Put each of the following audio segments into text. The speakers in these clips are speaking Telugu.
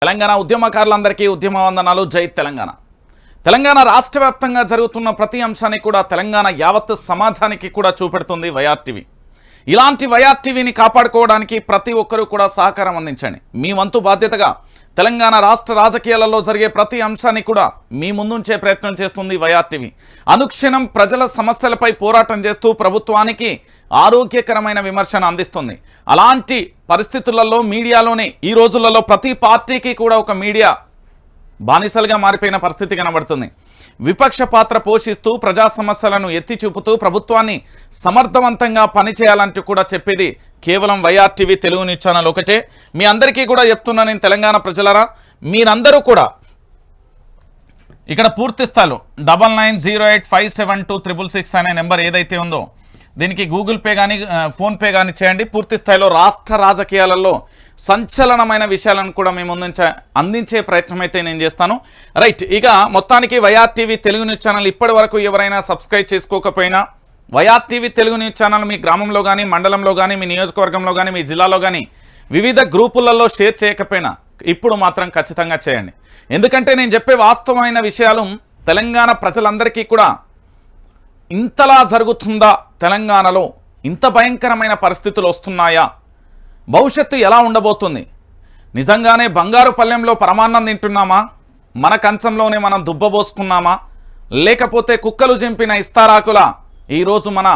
తెలంగాణ ఉద్యమకారులందరికీ ఉద్యమ వందనాలు. జై తెలంగాణ. తెలంగాణ రాష్ట్ర వ్యాప్తంగా జరుగుతున్న ప్రతి అంశాన్ని కూడా తెలంగాణ యావత్ సమాజానికి కూడా చూపెడుతుంది వైఆర్టీవీ. ఇలాంటి వైఆర్టీవీని కాపాడుకోవడానికి ప్రతి ఒక్కరూ కూడా సహకారం అందించండి. మీ వంతు బాధ్యతగా తెలంగాణ రాష్ట్ర రాజకీయాలలో జరిగే ప్రతి అంశాన్ని కూడా మీ ముందుంచే ప్రయత్నం చేస్తుంది వైఆర్టీవీ. అనుక్షణం ప్రజల సమస్యలపై పోరాటం చేస్తూ ప్రభుత్వానికి ఆరోగ్యకరమైన విమర్శను అందిస్తుంది. అలాంటి పరిస్థితులలో మీడియాలోనే ఈ రోజులలో ప్రతి పార్టీకి కూడా ఒక మీడియా బానిసలుగా మారిపోయిన పరిస్థితి కనబడుతుంది. విపక్ష పాత్ర పోషిస్తూ ప్రజా సమస్యలను ఎత్తి చూపుతూ ప్రభుత్వాన్ని సమర్థవంతంగా పనిచేయాలంటూ కూడా చెప్పేది కేవలం వైఆర్టీవీ తెలుగు న్యూస్ ఛానల్ ఒకటే. మీ అందరికీ కూడా చెప్తున్నా నేను, తెలంగాణ ప్రజలరా, మీరందరూ కూడా ఇక్కడ పూర్తి స్థాయిలో 9908572666 అనే నెంబర్ ఏదైతే ఉందో దీనికి గూగుల్ పే కానీ ఫోన్పే కానీ చేయండి. పూర్తి స్థాయిలో రాష్ట్ర రాజకీయాలలో సంచలనమైన విషయాలను కూడా మేము అందించే ప్రయత్నం అయితే నేను చేస్తాను. రైట్, ఇక మొత్తానికి వైఆర్టీవీ తెలుగు న్యూస్ ఛానల్ ఇప్పటి వరకు ఎవరైనా సబ్స్క్రైబ్ చేసుకోకపోయినా వైఆర్టీవీ తెలుగు న్యూస్ ఛానల్ మీ గ్రామంలో కానీ, మండలంలో కానీ, మీ నియోజకవర్గంలో కానీ, మీ జిల్లాలో కానీ వివిధ గ్రూపులలో షేర్ చేయకపోయినా ఇప్పుడు మాత్రం ఖచ్చితంగా చేయండి. ఎందుకంటే నేను చెప్పే వాస్తవమైన విషయాలు తెలంగాణ ప్రజలందరికీ కూడా ఇంతలా జరుగుతుందా, తెలంగాణలో ఇంత భయంకరమైన పరిస్థితులు వస్తున్నాయా, భవిష్యత్తు ఎలా ఉండబోతుంది, నిజంగానే బంగారు పల్లెంలో పరమాన్నం తింటున్నామా, మన కంచంలోనే మనం దుబ్బబోసుకున్నామా, లేకపోతే కుక్కలు చింపిన ఇస్తారాకుల ఈరోజు మన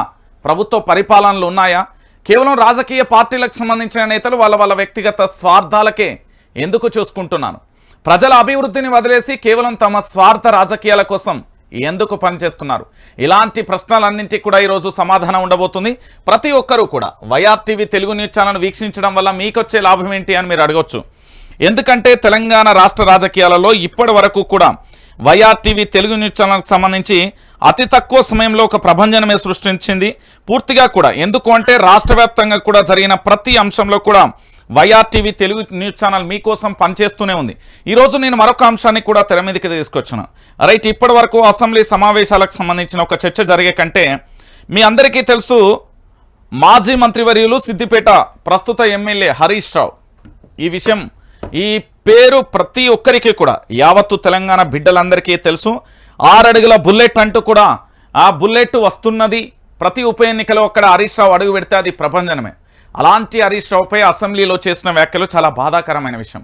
ప్రభుత్వ పరిపాలనలు ఉన్నాయా? కేవలం రాజకీయ పార్టీలకు సంబంధించిన నేతలు వాళ్ళ వ్యక్తిగత స్వార్థాలకే ఎందుకు చూసుకుంటున్నారు? ప్రజల అభివృద్ధిని వదిలేసి కేవలం తమ స్వార్థ రాజకీయాల కోసం ఎందుకు పనిచేస్తున్నారు? ఇలాంటి ప్రశ్నలన్నింటికి కూడా ఈరోజు సమాధానం ఉండబోతుంది. ప్రతి ఒక్కరూ కూడా వైఆర్టీవీ తెలుగు న్యూస్ ఛానల్ వీక్షించడం వల్ల మీకొచ్చే లాభం ఏంటి అని మీరు అడగొచ్చు. ఎందుకంటే తెలంగాణ రాష్ట్ర రాజకీయాలలో ఇప్పటి వరకు కూడా వైఆర్టీవీ తెలుగు న్యూస్ ఛానల్కి సంబంధించి అతి తక్కువ సమయంలో ఒక ప్రభంజనమే సృష్టించింది పూర్తిగా కూడా. ఎందుకు అంటే రాష్ట్ర వ్యాప్తంగా కూడా జరిగిన ప్రతి అంశంలో కూడా వైఆర్టీవీ తెలుగు న్యూస్ ఛానల్ మీకోసం పనిచేస్తూనే ఉంది. ఈరోజు నేను మరొక అంశాన్ని కూడా తెర మీదకి తీసుకొచ్చాను. రైట్, ఇప్పటి వరకు అసెంబ్లీ సమావేశాలకు సంబంధించిన ఒక చర్చ జరిగే కంటే మీ అందరికీ తెలుసు, మాజీ మంత్రివర్యులు సిద్దిపేట ప్రస్తుత ఎమ్మెల్యే హరీష్ రావు, ఈ విషయం ఈ పేరు ప్రతి ఒక్కరికి కూడా యావత్తు తెలంగాణ బిడ్డలందరికీ తెలుసు. 6 అడుగుల బుల్లెట్ అంటూ కూడా ఆ బుల్లెట్ వస్తున్నది. ప్రతి ఉప ఎన్నికలో అక్కడ హరీష్ రావు అడుగు పెడితే అది ప్రభంజనమే. అలాంటి హరీష్ రావుపై అసెంబ్లీలో చేసిన వ్యాఖ్యలు చాలా బాధాకరమైన విషయం.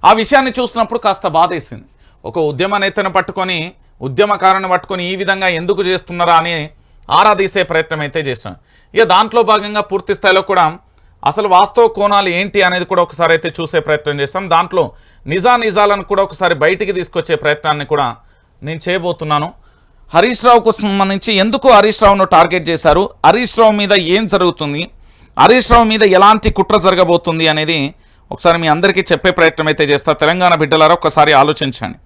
ఆ విషయాన్ని చూసినప్పుడు కాస్త బాధేసింది. ఒక ఉద్యమ నేతను పట్టుకొని, ఉద్యమకారుని పట్టుకొని ఈ విధంగా ఎందుకు చేస్తున్నారా అని ఆరాధీసే ప్రయత్నం అయితే చేశాను. ఇక దాంట్లో భాగంగా పూర్తి స్థాయిలో కూడా అసలు వాస్తవ కోణాలు ఏంటి అనేది కూడా ఒకసారి అయితే చూసే ప్రయత్నం చేస్తాం. దాంట్లో నిజాలను కూడా ఒకసారి బయటికి తీసుకొచ్చే ప్రయత్నాన్ని కూడా నేను చేయబోతున్నాను. హరీష్ రావుకు సంబంధించి ఎందుకు హరీష్ రావును టార్గెట్ చేశారు, హరీష్ రావు మీద ఏం జరుగుతుంది, హరీష్ రావు మీద ఎలాంటి కుట్ర జరగబోతుంది అనేది ఒకసారి మీ అందరికీ చెప్పే ప్రయత్నం అయితే చేస్తా. తెలంగాణ బిడ్డలారా ఒక్కసారి ఆలోచించండి.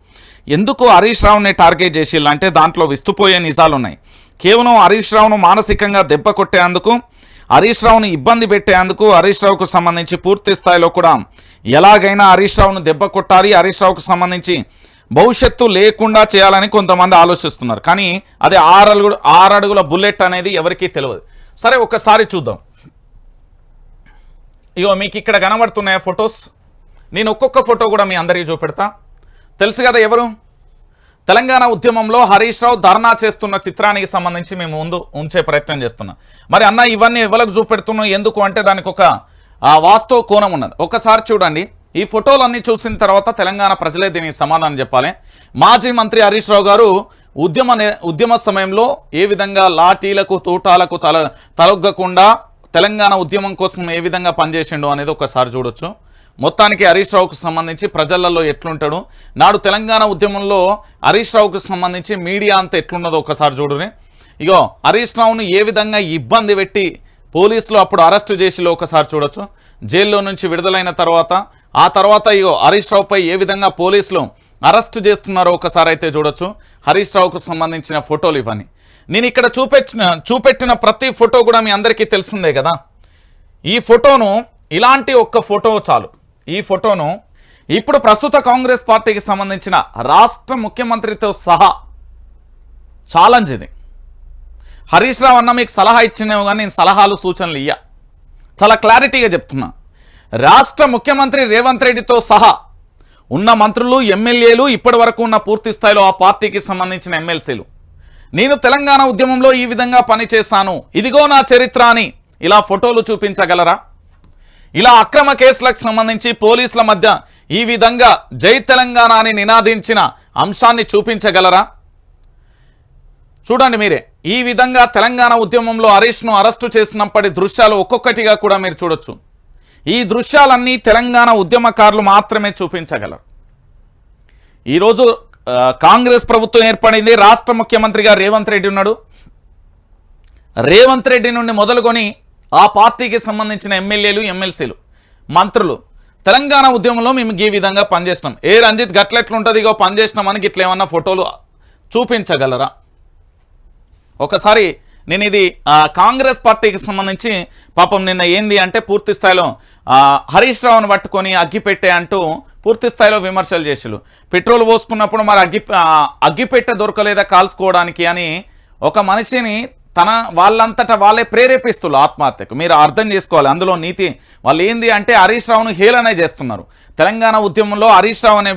ఎందుకు హరీష్ రావుని టార్గెట్ చేసిల్లంటే దాంట్లో విస్తుపోయే నిజాలు ఉన్నాయి. కేవలం హరీష్ రావును మానసికంగా దెబ్బ కొట్టేందుకు, హరీష్ రావుని ఇబ్బంది పెట్టేందుకు, హరీష్ రావుకు సంబంధించి పూర్తి స్థాయిలో కూడా ఎలాగైనా హరీష్ రావును దెబ్బ కొట్టాలి, హరీష్ రావుకు సంబంధించి భవిష్యత్తు లేకుండా చేయాలని కొంతమంది ఆలోచిస్తున్నారు. కానీ అది 6 అడుగుల బుల్లెట్ అనేది ఎవరికీ తెలియదు. సరే, ఒకసారి చూద్దాం. ఇగో మీకు ఇక్కడ కనబడుతున్నాయి ఫొటోస్. నేను ఒక్కొక్క ఫోటో కూడా మీ అందరికీ చూపెడతా. తెలుసు కదా ఎవరు? తెలంగాణ ఉద్యమంలో హరీష్ రావు ధర్నా చేస్తున్న చిత్రానికి సంబంధించి మేము ముందు ఉంచే ప్రయత్నం చేస్తున్నాం. మరి అన్న ఇవన్నీ ఎవరికి చూపెడుతున్నాం ఎందుకు అంటే దానికి ఒక వాస్తవ కోణం ఉన్నది. ఒకసారి చూడండి. ఈ ఫోటోలన్నీ చూసిన తర్వాత తెలంగాణ ప్రజలే దీనికి సమాధానం చెప్పాలి. మాజీ మంత్రి హరీష్ రావు గారు ఉద్యమ సమయంలో ఏ విధంగా లాఠీలకు తూటాలకు తలొగ్గకుండా తెలంగాణ ఉద్యమం కోసం ఏ విధంగా పనిచేసిండు అనేది ఒకసారి చూడొచ్చు. మొత్తానికి హరీష్ రావుకు సంబంధించి ప్రజలలో ఎట్లుంటాడు, నాడు తెలంగాణ ఉద్యమంలో హరీష్ రావుకు సంబంధించి మీడియా అంతా ఎట్లున్నదో ఒకసారి చూడుని. ఇగో హరీష్ రావును ఏ విధంగా ఇబ్బంది పెట్టి పోలీసులు అప్పుడు అరెస్టు చేసిలో ఒకసారి చూడొచ్చు. జైల్లో నుంచి విడుదలైన తర్వాత ఆ తర్వాత ఇగో హరీష్ రావుపై ఏ విధంగా పోలీసులు అరెస్టు చేస్తున్నారో ఒకసారి అయితే చూడొచ్చు. హరీష్ రావుకు సంబంధించిన ఫోటోలు ఇవన్నీ నేను ఇక్కడ చూపెట్టిన ప్రతి ఫోటో కూడా మీ అందరికీ తెలిసిందే కదా. ఈ ఫోటోను, ఇలాంటి ఒక్క ఫోటో చాలు. ఈ ఫోటోను ఇప్పుడు ప్రస్తుత కాంగ్రెస్ పార్టీకి సంబంధించిన రాష్ట్ర ముఖ్యమంత్రితో సహా ఛాలెంజ్ ఇది. హరీష్ రావు అన్న మీకు సలహా ఇచ్చినేమో కానీ నేను సలహాలు సూచనలు ఇయ్య, చాలా క్లారిటీగా చెప్తున్నా. రాష్ట్ర ముఖ్యమంత్రి రేవంత్ రెడ్డితో సహా ఉన్న మంత్రులు ఎమ్మెల్యేలు ఇప్పటి వరకు ఉన్న పూర్తి స్థాయిలో ఆ పార్టీకి సంబంధించిన ఎమ్మెల్సీలు నేను తెలంగాణ ఉద్యమంలో ఈ విధంగా పనిచేశాను, ఇదిగో నా చరిత్ర అని ఇలా ఫోటోలు చూపించగలరా? ఇలా అక్రమ కేసులకు సంబంధించి పోలీసుల మధ్య ఈ విధంగా జై తెలంగాణ అని నినాదించిన అంశాన్ని చూపించగలరా? చూడండి మీరే, ఈ విధంగా తెలంగాణ ఉద్యమంలో హరీష్ను అరెస్టు చేసినప్పటి దృశ్యాలు ఒక్కొక్కటిగా కూడా మీరు చూడొచ్చు. ఈ దృశ్యాలన్నీ తెలంగాణ ఉద్యమకారులు మాత్రమే చూపించగలరు. ఈరోజు కాంగ్రెస్ ప్రభుత్వం ఏర్పడింది, రాష్ట్ర ముఖ్యమంత్రిగా రేవంత్ రెడ్డి ఉన్నాడు. రేవంత్ రెడ్డి నుండి మొదలుకొని ఆ పార్టీకి సంబంధించిన ఎమ్మెల్యేలు, ఎమ్మెల్సీలు, మంత్రులు తెలంగాణ ఉద్యమంలో మేము ఈ విధంగా పనిచేసినాం, ఏ రంజిత్ గట్లెట్లుంటుంది ఇగో పనిచేసినామని ఇట్లా ఏమన్నా ఫోటోలు చూపించగలరా? ఒకసారి నేను ఇది కాంగ్రెస్ పార్టీకి సంబంధించి పాపం నిన్న ఏంది అంటే పూర్తి స్థాయిలో హరీష్ రావును పట్టుకొని అగ్గిపెట్టే అంటూ పూర్తి స్థాయిలో విమర్శలు చేసిళ్ళు. పెట్రోల్ పోసుకున్నప్పుడు మరి అగ్గిపెట్టె దొరకలేదా కాల్చుకోవడానికి అని ఒక మనిషిని వాళ్ళంతటా వాళ్ళే ప్రేరేపిస్తున్నారు ఆత్మహత్యకు. మీరు అర్థం చేసుకోవాలి అందులో నీతి. వాళ్ళు ఏంది అంటే హరీష్ రావును హేళనే చేస్తున్నారు. తెలంగాణ ఉద్యమంలో హరీష్ రావు అనే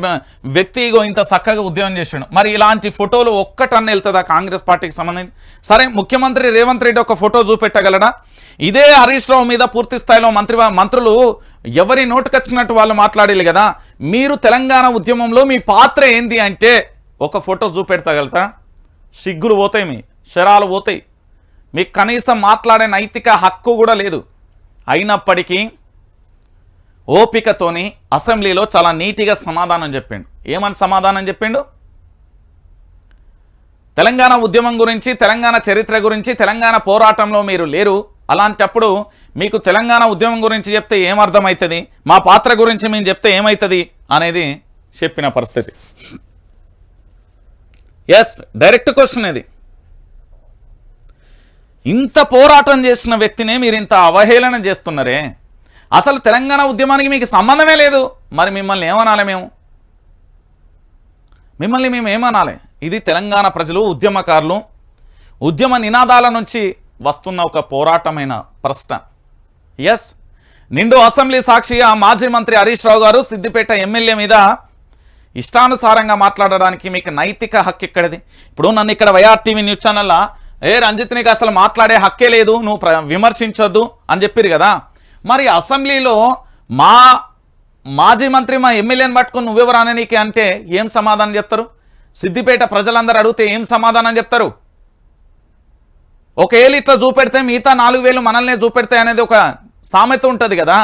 వ్యక్తి ఇంత చక్కగా ఉద్యమం చేసాడు. మరి ఇలాంటి ఫోటోలు ఒక్కటన్న వెళ్తుందా కాంగ్రెస్ పార్టీకి సంబంధించి? సరే, ముఖ్యమంత్రి రేవంత్ రెడ్డి ఒక ఫోటో చూపెట్టగలడా? ఇదే హరీష్ రావు మీద పూర్తి స్థాయిలో మంత్రులు ఎవరి నోటుకొచ్చినట్టు వాళ్ళు మాట్లాడాలి కదా. మీరు తెలంగాణ ఉద్యమంలో మీ పాత్ర ఏంది అంటే ఒక ఫోటో చూపెడతగలుగుతా? సిగ్గులు పోతాయి, మీ శరాలు పోతాయి, మీకు కనీసం మాట్లాడే నైతిక హక్కు కూడా లేదు. అయినప్పటికీ ఓపికతోని అసెంబ్లీలో చాలా నీట్గా సమాధానం చెప్పిండు. ఏమని సమాధానం చెప్పిండు? తెలంగాణ ఉద్యమం గురించి, తెలంగాణ చరిత్ర గురించి, తెలంగాణ పోరాటంలో మీరు లేరు, అలాంటప్పుడు మీకు తెలంగాణ ఉద్యమం గురించి చెప్తే ఏమర్థమవుతుంది, మా పాత్ర గురించి మేము చెప్తే ఏమవుతుంది అనేది చెప్పిన పరిస్థితి. ఎస్, డైరెక్ట్ క్వశ్చన్ ఇది. ఇంత పోరాటం చేసిన వ్యక్తినే మీరు ఇంత అవహేళన చేస్తున్నారే. అసలు తెలంగాణ ఉద్యమానికి మీకు సంబంధమే లేదు. మరి మిమ్మల్ని ఏమనాలి? మేము ఏమనాలి? ఇది తెలంగాణ ప్రజలు, ఉద్యమకారులు, ఉద్యమ నినాదాల నుంచి వస్తున్న ఒక పోరాటమైన ప్రశ్న. ఎస్, నిండు అసెంబ్లీ సాక్షిగా మాజీ మంత్రి హరీష్ రావు గారు సిద్దిపేట ఎమ్మెల్యే మీద ఇష్టానుసారంగా మాట్లాడడానికి మీకు నైతిక హక్కు ఎక్కడిది? ఇప్పుడు నన్ను ఇక్కడ వైఆర్టీవీ న్యూస్ ఛానల్లో రంజిత్ నీకు అసలు మాట్లాడే హక్కే లేదు, నువ్వు విమర్శించొద్దు అని చెప్పారు కదా. మరి అసెంబ్లీలో మాజీ మంత్రి మా ఎమ్మెల్యేని పట్టుకుని నువ్వెవరు అననీకి అంటే ఏం సమాధానం చెప్తారు? సిద్దిపేట ప్రజలందరూ అడిగితే ఏం సమాధానం చెప్తారు? ఒకేళ్ళు ఇట్లా చూపెడితే మిగతా 4,000 మనల్నే చూపెడతాయి అనేది ఒక సామెత ఉంటుంది కదా.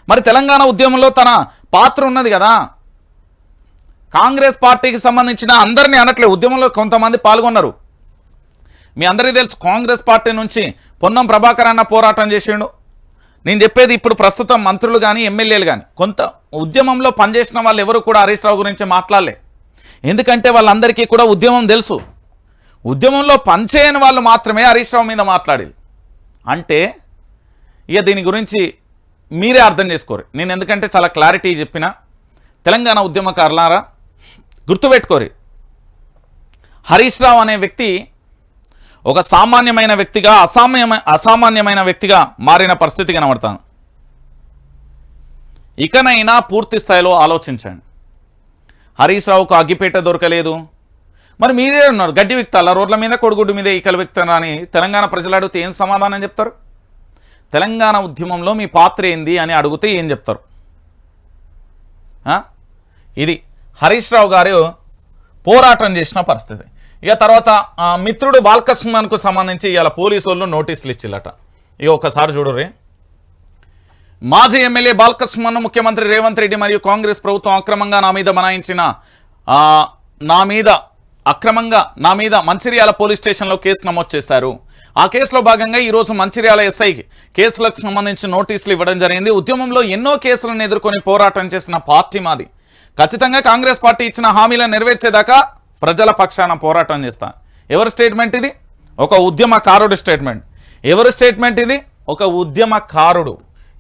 మరి తెలంగాణ ఉద్యమంలో తన పాత్ర ఉన్నది కదా. కాంగ్రెస్ పార్టీకి సంబంధించిన అందరినీ అనట్లే, ఉద్యమంలో కొంతమంది పాల్గొన్నారు. మీ అందరికీ తెలుసు, కాంగ్రెస్ పార్టీ నుంచి పొన్నం ప్రభాకర్ అన్న పోరాటం చేసిండు. నేను చెప్పేది ఇప్పుడు ప్రస్తుతం మంత్రులు కానీ ఎమ్మెల్యేలు కానీ కొంత ఉద్యమంలో పనిచేసిన వాళ్ళు ఎవరు కూడా హరీష్ రావు గురించి మాట్లాడలే. ఎందుకంటే వాళ్ళందరికీ కూడా ఉద్యమం తెలుసు. ఉద్యమంలో పనిచేయని వాళ్ళు మాత్రమే హరీష్ రావు మీద మాట్లాడేది. అంటే ఇక దీని గురించి మీరే అర్థం చేసుకోరు. నేను ఎందుకంటే చాలా క్లారిటీ చెప్పిన. తెలంగాణ ఉద్యమకారులారా గుర్తుపెట్టుకోరు, హరీష్ రావు అనే వ్యక్తి ఒక సామాన్యమైన వ్యక్తిగా అసామాన్యమైన వ్యక్తిగా మారిన పరిస్థితి కనబడతాను. ఇకనైనా పూర్తి స్థాయిలో ఆలోచించండి. హరీష్ రావుకు అగ్గిపేట దొరకలేదు, మరి మీరే ఉన్నారు గడ్డి విక్తాల రోడ్ల మీద, కొడుగుడ్డు మీద ఈకలు విక్తారా అని తెలంగాణ ప్రజలు అడిగితే ఏం సమాధానం చెప్తారు? తెలంగాణ ఉద్యమంలో మీ పాత్ర ఏంది అని అడిగితే ఏం చెప్తారు? ఇది హరీష్ రావు గారు పోరాటం చేసిన పరిస్థితి. ఇక తర్వాత మిత్రుడు బాల్కృష్ణకు సంబంధించి ఇవాళ పోలీసు వాళ్ళు నోటీసులు ఇచ్చిల్లట. ఇక ఒకసారి చూడరే. మాజీ ఎమ్మెల్యే బాల్కృష్ణను ముఖ్యమంత్రి రేవంత్ రెడ్డి మరియు కాంగ్రెస్ ప్రభుత్వం అక్రమంగా నా మీద మంచిర్యాల పోలీస్ స్టేషన్లో కేసు నమోదు చేశారు. ఆ కేసులో భాగంగా ఈరోజు మంచిర్యాల ఎస్ఐకి కేసులకు సంబంధించి నోటీసులు ఇవ్వడం జరిగింది. ఉద్యమంలో ఎన్నో కేసులను ఎదుర్కొని పోరాటం చేసిన పార్టీ మాది. ఖచ్చితంగా కాంగ్రెస్ పార్టీ ఇచ్చిన హామీలను నెరవేర్చేదాకా ప్రజల పక్షాన పోరాటం చేస్తా. ఎవరి స్టేట్మెంట్ ఇది? ఒక ఉద్యమకారుడు స్టేట్మెంట్. ఎవరి స్టేట్మెంట్ ఇది? ఒక ఉద్యమకారుడు.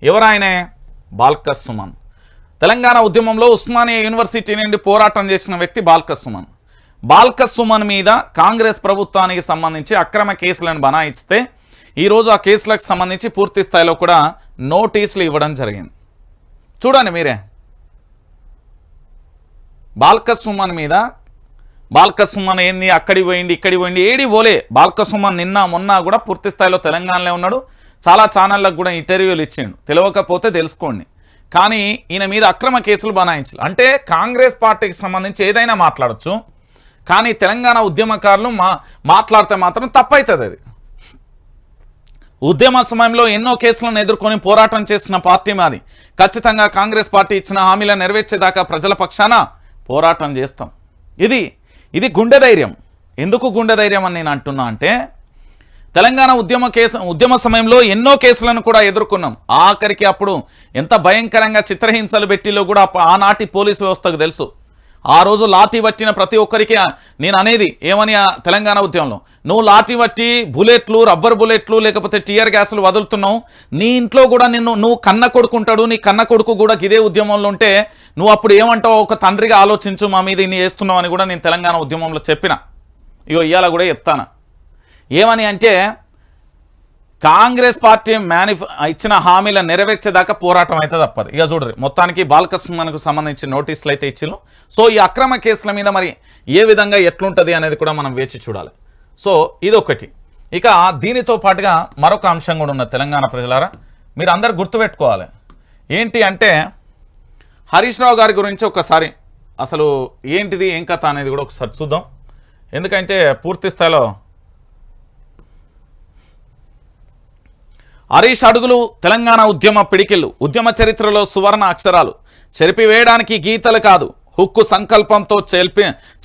ఎవరాయనే? బాల్కృష్ణ. తెలంగాణ ఉద్యమంలో ఉస్మానియా యూనివర్సిటీ నుండి పోరాటం చేసిన వ్యక్తి బాల్కృష్ణ మీద కాంగ్రెస్ ప్రభుత్వానికి సంబంధించి అక్రమ కేసులను బనాయిస్తే ఈరోజు ఆ కేసులకు సంబంధించి పూర్తి స్థాయిలో కూడా నోటీసులు ఇవ్వడం జరిగింది. చూడండి మీరే. బాల్క సుమన్ మీద బాల్క సుమన్ ఏంది అక్కడికి పోయింది ఇక్కడికి పోయింది ఏడి పోలే. బాల్క సుమన్ నిన్న మొన్న కూడా పూర్తి స్థాయిలో తెలంగాణలో ఉన్నాడు. చాలా ఛానళ్ళకు కూడా ఇంటర్వ్యూలు ఇచ్చిండు. తెలియకపోతే తెలుసుకోండి. కానీ ఈయన మీద అక్రమ కేసులు బనాయించాలి. అంటే కాంగ్రెస్ పార్టీకి సంబంధించి ఏదైనా మాట్లాడచ్చు, కానీ తెలంగాణ ఉద్యమకారులు మాట్లాడితే మాత్రం తప్పవుతుంది. అది ఉద్యమ సమయంలో ఎన్నో కేసులను ఎదుర్కొని పోరాటం చేసిన పార్టీ మాది. ఖచ్చితంగా కాంగ్రెస్ పార్టీ ఇచ్చిన హామీలను నెరవేర్చేదాకా ప్రజల పక్షాన పోరాటం చేస్తాం. ఇది గుండె ధైర్యం. ఎందుకు గుండె ధైర్యం అని నేను అంటున్నా అంటే, తెలంగాణ ఉద్యమ సమయంలో ఎన్నో కేసులను కూడా ఎదుర్కొన్నాం. ఆఖరికి అప్పుడు ఎంత భయంకరంగా చిత్రహింసలు పెట్టిలో కూడా ఆనాటి పోలీసు వ్యవస్థకు తెలుసు. ఆ రోజు లాఠీ పట్టిన ప్రతి ఒక్కరికి నేను అనేది ఏమని, తెలంగాణ ఉద్యమంలో నువ్వు లాఠీ పట్టి బుల్లెట్లు, రబ్బర్ బుల్లెట్లు లేకపోతే టియర్ గ్యాసులు వదులుతున్నావు, నీ ఇంట్లో కూడా నువ్వు కన్న కొడుకుంటాడు, నీ కన్న కొడుకు కూడా ఇదే ఉద్యమంలో ఉంటే నువ్వు అప్పుడు ఏమంటావు, ఒక తండ్రిగా ఆలోచించు, మా మీద ఇన్ని చేస్తున్నావు అని కూడా నేను తెలంగాణ ఉద్యమంలో చెప్పిన. ఇవాళ కూడా చెప్తాను. ఏమని అంటే, కాంగ్రెస్ పార్టీ ఇచ్చిన హామీల నెరవేర్చేదాకా పోరాటం అయితే తప్పదు. ఇక చూడరు, మొత్తానికి బాలకృష్ణకు సంబంధించిన నోటీసులు అయితే ఇచ్చిను. సో ఈ అక్రమ కేసుల మీద మరి ఏ విధంగా ఎట్లుంటుంది అనేది కూడా మనం వేచి చూడాలి. సో ఇదొకటి. ఇక దీనితో పాటుగా మరొక అంశం కూడా ఉన్న తెలంగాణ ప్రజలారా, మీరు అందరు గుర్తుపెట్టుకోవాలి. ఏంటి అంటే, హరీష్ రావు గారి గురించి ఒకసారి అసలు ఏంటిది ఏం కథ అనేది కూడా ఒకసారి చూద్దాం. ఎందుకంటే పూర్తి స్థాయిలో హరీష్ అడుగులు తెలంగాణ ఉద్యమ పిడికిళ్ళు, ఉద్యమ చరిత్రలో సువర్ణ అక్షరాలు, చెరిపివేయడానికి గీతలు కాదు, హుక్కు సంకల్పంతో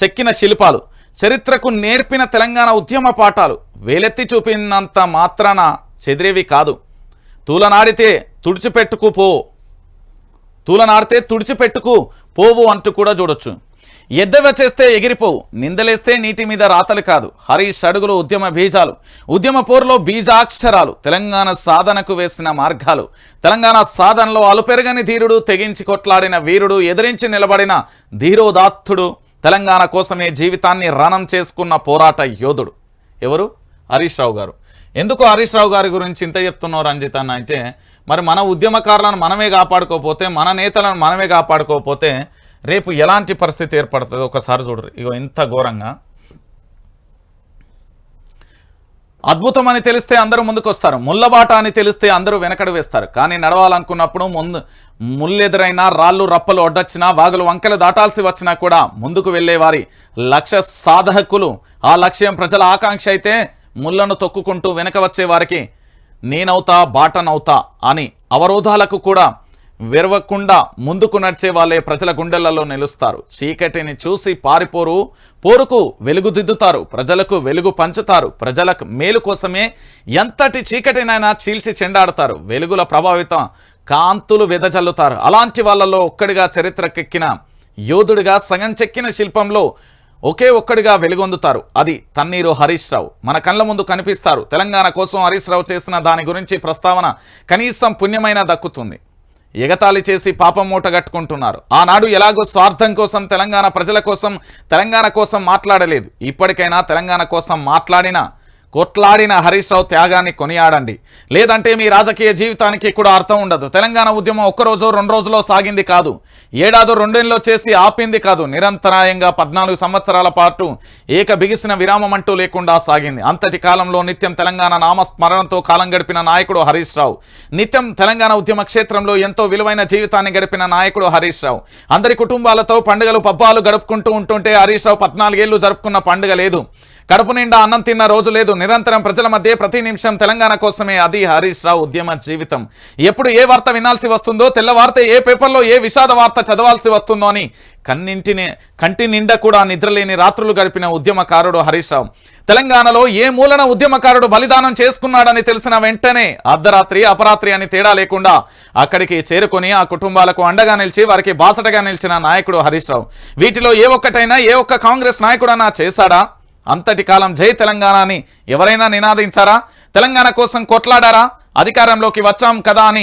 చెక్కిన శిల్పాలు, చరిత్రకు నేర్పిన తెలంగాణ ఉద్యమ పాఠాలు, వేలెత్తి చూపినంత మాత్రాన చెదిరేవి కాదు. తూలనాడితే తుడిచిపెట్టుకు పోవు అంటూ కూడా చూడొచ్చు. ఎద్దవ చేస్తే ఎగిరిపోవు, నిందలేస్తే నీటి మీద రాతలు కాదు. హరీష్ అడుగులు ఉద్యమ బీజాలు, ఉద్యమ పోరులో బీజాక్షరాలు, తెలంగాణ సాధనకు వేసిన మార్గాలు, తెలంగాణ సాధనలో అలుపెరగని ధీరుడు, తెగించి కొట్లాడిన వీరుడు, ఎదిరించి నిలబడిన ధీరోదాత్తుడు, తెలంగాణ కోసమే జీవితాన్ని రణం చేసుకున్న పోరాట యోధుడు. ఎవరు? హరీష్ రావు గారు. ఎందుకు హరీష్ రావు గారి గురించి ఇంత చెప్తున్నారు రంజిత్ అన్న అంటే, మరి మన ఉద్యమకారులను మనమే కాపాడుకోకపోతే, మన నేతలను మనమే కాపాడుకోకపోతే రేపు ఎలాంటి పరిస్థితి ఏర్పడుతుందో ఒకసారి చూడరు. ఇగో ఇంత ఘోరంగా. అద్భుతం అని తెలిస్తే అందరూ ముందుకు వస్తారు, ముళ్ళబాట అని తెలిస్తే అందరూ వెనకడు వేస్తారు. కానీ నడవాలనుకున్నప్పుడు ముళ్ళెదురైనా, రాళ్ళు రప్పలు ఒడ్డొచ్చినా, వాగులు వంకలు దాటాల్సి వచ్చినా కూడా ముందుకు వెళ్ళేవారి లక్ష్య సాధకులు. ఆ లక్ష్యం ప్రజల ఆకాంక్ష అయితే ముళ్ళను తొక్కుకుంటూ వెనక వచ్చే వారికి నేనవుతా బాటనవుతా అని అవరోధాలకు కూడా విరవకుండా ముందుకు నడిచే వాళ్ళే ప్రజల గుండెలలో నిలుస్తారు. చీకటిని చూసి పోరుకు వెలుగుదిద్దుతారు, ప్రజలకు వెలుగు పంచుతారు. ప్రజలకు మేలు కోసమే ఎంతటి చీకటినైనా చీల్చి చెండాడుతారు. వెలుగుల ప్రభావితం కాంతులు వెదజల్లుతారు. అలాంటి వాళ్ళలో ఒక్కడిగా చరిత్రకెక్కిన యోధుడిగా సగం చెక్కిన శిల్పంలో ఒకే ఒక్కడిగా వెలుగొందుతారు. అది తన్నీరు హరీష్ రావు. మన కళ్ళ ముందు కనిపిస్తారు. తెలంగాణ కోసం హరీష్ రావు చేసిన దాని గురించి ప్రస్తావన కనీసం పుణ్యమైనా దక్కుతుంది. ఎగతాళి చేసి పాపం మూట కట్టుకుంటున్నారు. ఆనాడు ఎలాగో స్వార్థం కోసం, తెలంగాణ ప్రజల కోసం, తెలంగాణ కోసం మాట్లాడలేదు. ఇప్పటికైనా తెలంగాణ కోసం కొట్లాడిన హరీష్ రావు త్యాగాన్ని కొనియాడండి. లేదంటే మీ రాజకీయ జీవితానికి కూడా అర్థం ఉండదు. తెలంగాణ ఉద్యమం ఒక్కరోజు 2 రోజుల్లో సాగింది కాదు, ఏడాది 2 ఏళ్ళలో చేసి ఆపింది కాదు. నిరంతరాయంగా 14 సంవత్సరాల పాటు బిగిసిన విరామం అంటూ లేకుండా సాగింది. అంతటి కాలంలో నిత్యం తెలంగాణ నామస్మరణతో కాలం గడిపిన నాయకుడు హరీష్ రావు. నిత్యం తెలంగాణ ఉద్యమ క్షేత్రంలో ఎంతో విలువైన జీవితాన్ని గడిపిన నాయకుడు హరీష్ రావు. అందరి కుటుంబాలతో పండుగలు పబ్బాలు గడుపుకుంటూ ఉంటుంటే హరీష్ రావు 14 ఏళ్ళు జరుపుకున్న పండుగ లేదు. కడుపు నిండా అన్నం తిన్న రోజు లేదు. నిరంతరం ప్రజల మధ్య ప్రతి నిమిషం తెలంగాణ కోసమే. అది హరీష్ రావు ఉద్యమ జీవితం. ఎప్పుడు ఏ వార్త వినాల్సి వస్తుందో, తెల్లవారితే ఏ పేపర్లో ఏ విషాద వార్త చదవాల్సి వస్తుందో అని కంటి నిండా కూడా నిద్రలేని రాత్రులు గడిపిన ఉద్యమకారుడు హరీష్ రావు. తెలంగాణలో ఏ మూలన ఉద్యమకారుడు బలిదానం చేసుకున్నాడని తెలిసిన వెంటనే అర్ధరాత్రి అపరాత్రి అని తేడా లేకుండా అక్కడికి చేరుకొని ఆ కుటుంబాలకు అండగా నిలిచి వారికి బాసటగా నిలిచిన నాయకుడు హరీష్ రావు. వీటిలో ఏ ఒక్క కాంగ్రెస్ నాయకుడన్నా చేశాడా? అంతటి కాలం జై తెలంగాణ అని ఎవరైనా నినాదించారా? తెలంగాణ కోసం కొట్లాడారా? అధికారంలోకి వచ్చాం కదా అని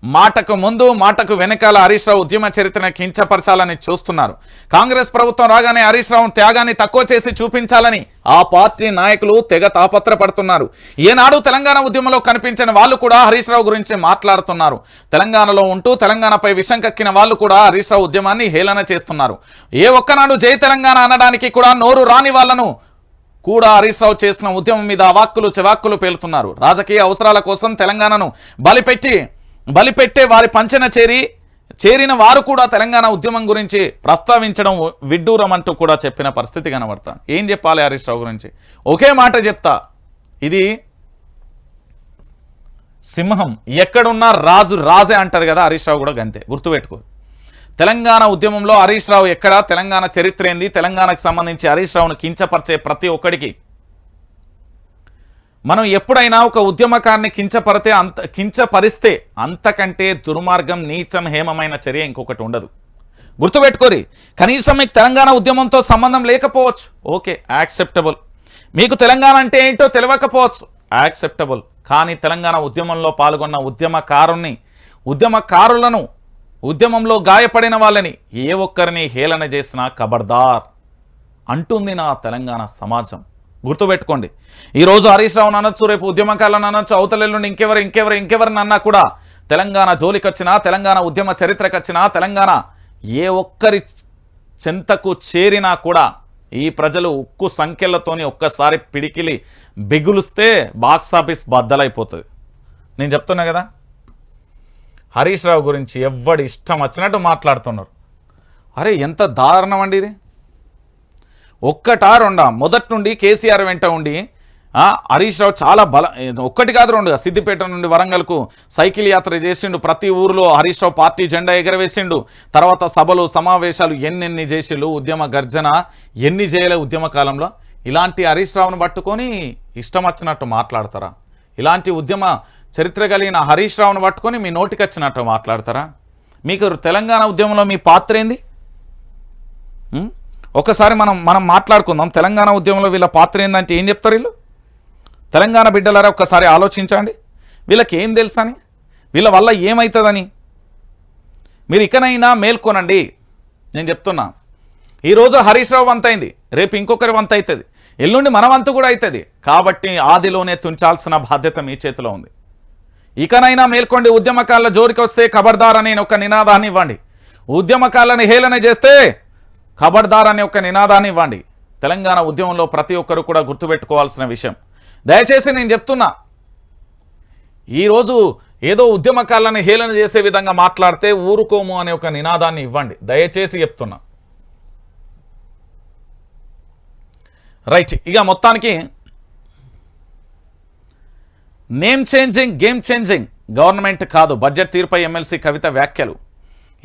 మాటకు ముందు మాటకు వెనకాల హరీష్ రావు ఉద్యమ చరిత్రను కించపరచాలని చూస్తున్నారు. కాంగ్రెస్ ప్రభుత్వం రాగానే హరీష్ రావు త్యాగాన్ని తక్కువ చేసి చూపించాలని ఆ పార్టీ నాయకులు తెగ తాపత్రపడుతున్నారు. ఏనాడు తెలంగాణ ఉద్యమంలో కనిపించిన వాళ్ళు కూడా హరీష్ రావు గురించి మాట్లాడుతున్నారు. తెలంగాణలో ఉంటూ తెలంగాణపై విషం కక్కిన వాళ్ళు కూడా హరీష్ రావు ఉద్యమాన్ని హేళన చేస్తున్నారు. ఏ ఒక్కనాడు జై తెలంగాణ అనడానికి కూడా నోరు రాని వాళ్ళను కూడా హరీష్ రావు చేసిన ఉద్యమం మీద అవాక్కులు చెవాక్కులు పేలుతున్నారు. రాజకీయ అవసరాల కోసం తెలంగాణను బలిపెట్టే వారి పంచన చేరిన వారు కూడా తెలంగాణ ఉద్యమం గురించి ప్రస్తావించడం విడ్డూరం అంటూ కూడా చెప్పిన పరిస్థితి కనబడతా. ఏం చెప్పాలి హరీష్ రావు గురించి? ఒకే మాట చెప్తా, ఇది సింహం ఎక్కడున్నా రాజు రాజే అంటారు కదా, హరీష్ రావు కూడా గంతే, గుర్తుపెట్టుకో. తెలంగాణ ఉద్యమంలో హరీష్ రావు ఎక్కడ, తెలంగాణ చరిత్ర ఏంది, తెలంగాణకు సంబంధించి హరీష్ రావును కించపరిచే ప్రతి ఒక్కడికి మనం ఎప్పుడైనా ఒక ఉద్యమకాన్ని కించపరిస్తే అంతకంటే దుర్మార్గం, నీచం, హేమమైన చర్య ఇంకొకటి ఉండదు. గుర్తుపెట్టుకోరి. కనీసం మీకు తెలంగాణ ఉద్యమంతో సంబంధం లేకపోవచ్చు, ఓకే, యాక్సెప్టబుల్. మీకు తెలంగాణ అంటే ఏంటో తెలియకపోవచ్చు, యాక్సెప్టబుల్. కానీ తెలంగాణ ఉద్యమంలో పాల్గొన్న ఉద్యమకారులను, ఉద్యమంలో గాయపడిన వాళ్ళని ఏ ఒక్కరిని హేళన చేసినా ఖబర్దార్ అంటుంది నా తెలంగాణ సమాజం. గుర్తుపెట్టుకోండి. ఈరోజు హరీష్ రావును అనొచ్చు, రేపు ఉద్యమకాలను అనొచ్చు, అవతలెల్లుండి ఇంకెవరిని అన్నా కూడా తెలంగాణ జోలికొచ్చినా, తెలంగాణ ఉద్యమ చరిత్రకొచ్చినా, తెలంగాణ ఏ ఒక్కరి చెంతకు చేరినా కూడా ఈ ప్రజలు ఉక్కు సంఖ్యలతోని ఒక్కసారి పిడికిలి బిగులుస్తే బాక్సాఫీస్ బద్దలైపోతుంది. నేను చెప్తున్నా కదా, హరీష్ రావు గురించి ఎవ్వడి ఇష్టం వచ్చినట్టు మాట్లాడుతున్నారు. అరే ఎంత దారుణం అండి ఇది. ఒక్కటా రెండా, మొదటి నుండి కేసీఆర్ వెంట ఉండి హరీష్ రావు చాలా ఒక్కటి కాదు రెండుగా, సిద్దిపేట నుండి వరంగల్కు సైకిల్ యాత్ర చేసిండు, ప్రతి ఊరిలో హరీష్ రావు పార్టీ జెండా ఎగరవేసిండు, తర్వాత సభలు సమావేశాలు ఎన్నెన్ని చేసిండు, ఉద్యమ గర్జన ఎన్ని చేయలే ఉద్యమ కాలంలో. ఇలాంటి హరీష్ రావును పట్టుకొని ఇష్టం వచ్చినట్టు మాట్లాడతారా? ఇలాంటి ఉద్యమ చరిత్ర కలిగిన హరీష్ రావును పట్టుకొని మీ నోటికి వచ్చినట్టు మాట్లాడతారా? మీకు తెలంగాణ ఉద్యమంలో మీ పాత్ర ఏంది? ఒకసారి మనం మాట్లాడుకుందాం. తెలంగాణ ఉద్యమంలో వీళ్ళ పాత్ర ఏందంటే ఏం చెప్తారు వీళ్ళు? తెలంగాణ బిడ్డలారా ఒక్కసారి ఆలోచించండి. వీళ్ళకి ఏం తెలుసని, వీళ్ళ వల్ల ఏమవుతుందని మీరు ఇకనైనా మేల్కొనండి. నేను చెప్తున్నా, ఈరోజు హరీష్ రావు వంత అయింది, రేపు ఇంకొకరి వంత అవుతుంది, ఎల్లుండి మన వంతు కూడా అవుతుంది. కాబట్టి ఆదిలోనే తుంచాల్సిన బాధ్యత మీ చేతిలో ఉంది. ఇకనైనా మేల్కొండి. ఉద్యమకాల జోరికి వస్తే ఖబర్దార్ అనే ఒక నినాదాన్ని ఇవ్వండి. ఉద్యమకాలను హేళన చేస్తే ఖబర్దార్ అనే ఒక నినాదాన్ని ఇవ్వండి. తెలంగాణ ఉద్యమంలో ప్రతి ఒక్కరు కూడా గుర్తుపెట్టుకోవాల్సిన విషయం. దయచేసి నేను చెప్తున్నా, ఈరోజు ఏదో ఉద్యమకాలను హేళన చేసే విధంగా మాట్లాడితే ఊరుకోము అనే ఒక నినాదాన్ని ఇవ్వండి, దయచేసి చెప్తున్నా. రైట్, ఇక మొత్తానికి name changing, game changing government కాదు, బడ్జెట్ తీరుపై ఎమ్మెల్సీ కవిత వ్యాఖ్యలు.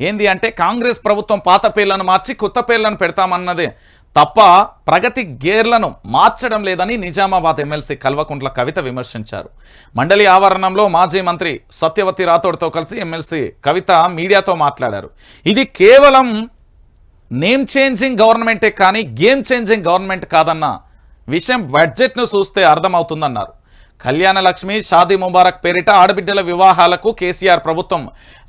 ఏంది అంటే, కాంగ్రెస్ ప్రభుత్వం పాత పేర్లను మార్చి కొత్త పేర్లను పెడతామన్నదే తప్ప ప్రగతి గేర్లను మార్చడం లేదని నిజామాబాద్ ఎమ్మెల్సీ కల్వకుంట్ల కవిత విమర్శించారు. మండలి ఆవరణంలో మాజీ మంత్రి సత్యవతి రాథోడ్తో కలిసి ఎమ్మెల్సీ కవిత మీడియాతో మాట్లాడారు. ఇది కేవలం నేమ్ చేంజింగ్ గవర్నమెంటే కానీ గేమ్ చేంజింగ్ గవర్నమెంట్ కాదన్న విషయం బడ్జెట్ను చూస్తే అర్థమవుతుందన్నారు. కళ్యాణ లక్ష్మి, షాదీ ముబారక్ పేరిట ఆడబిడ్డల వివాహాలకు కేసీఆర్ ప్రభుత్వం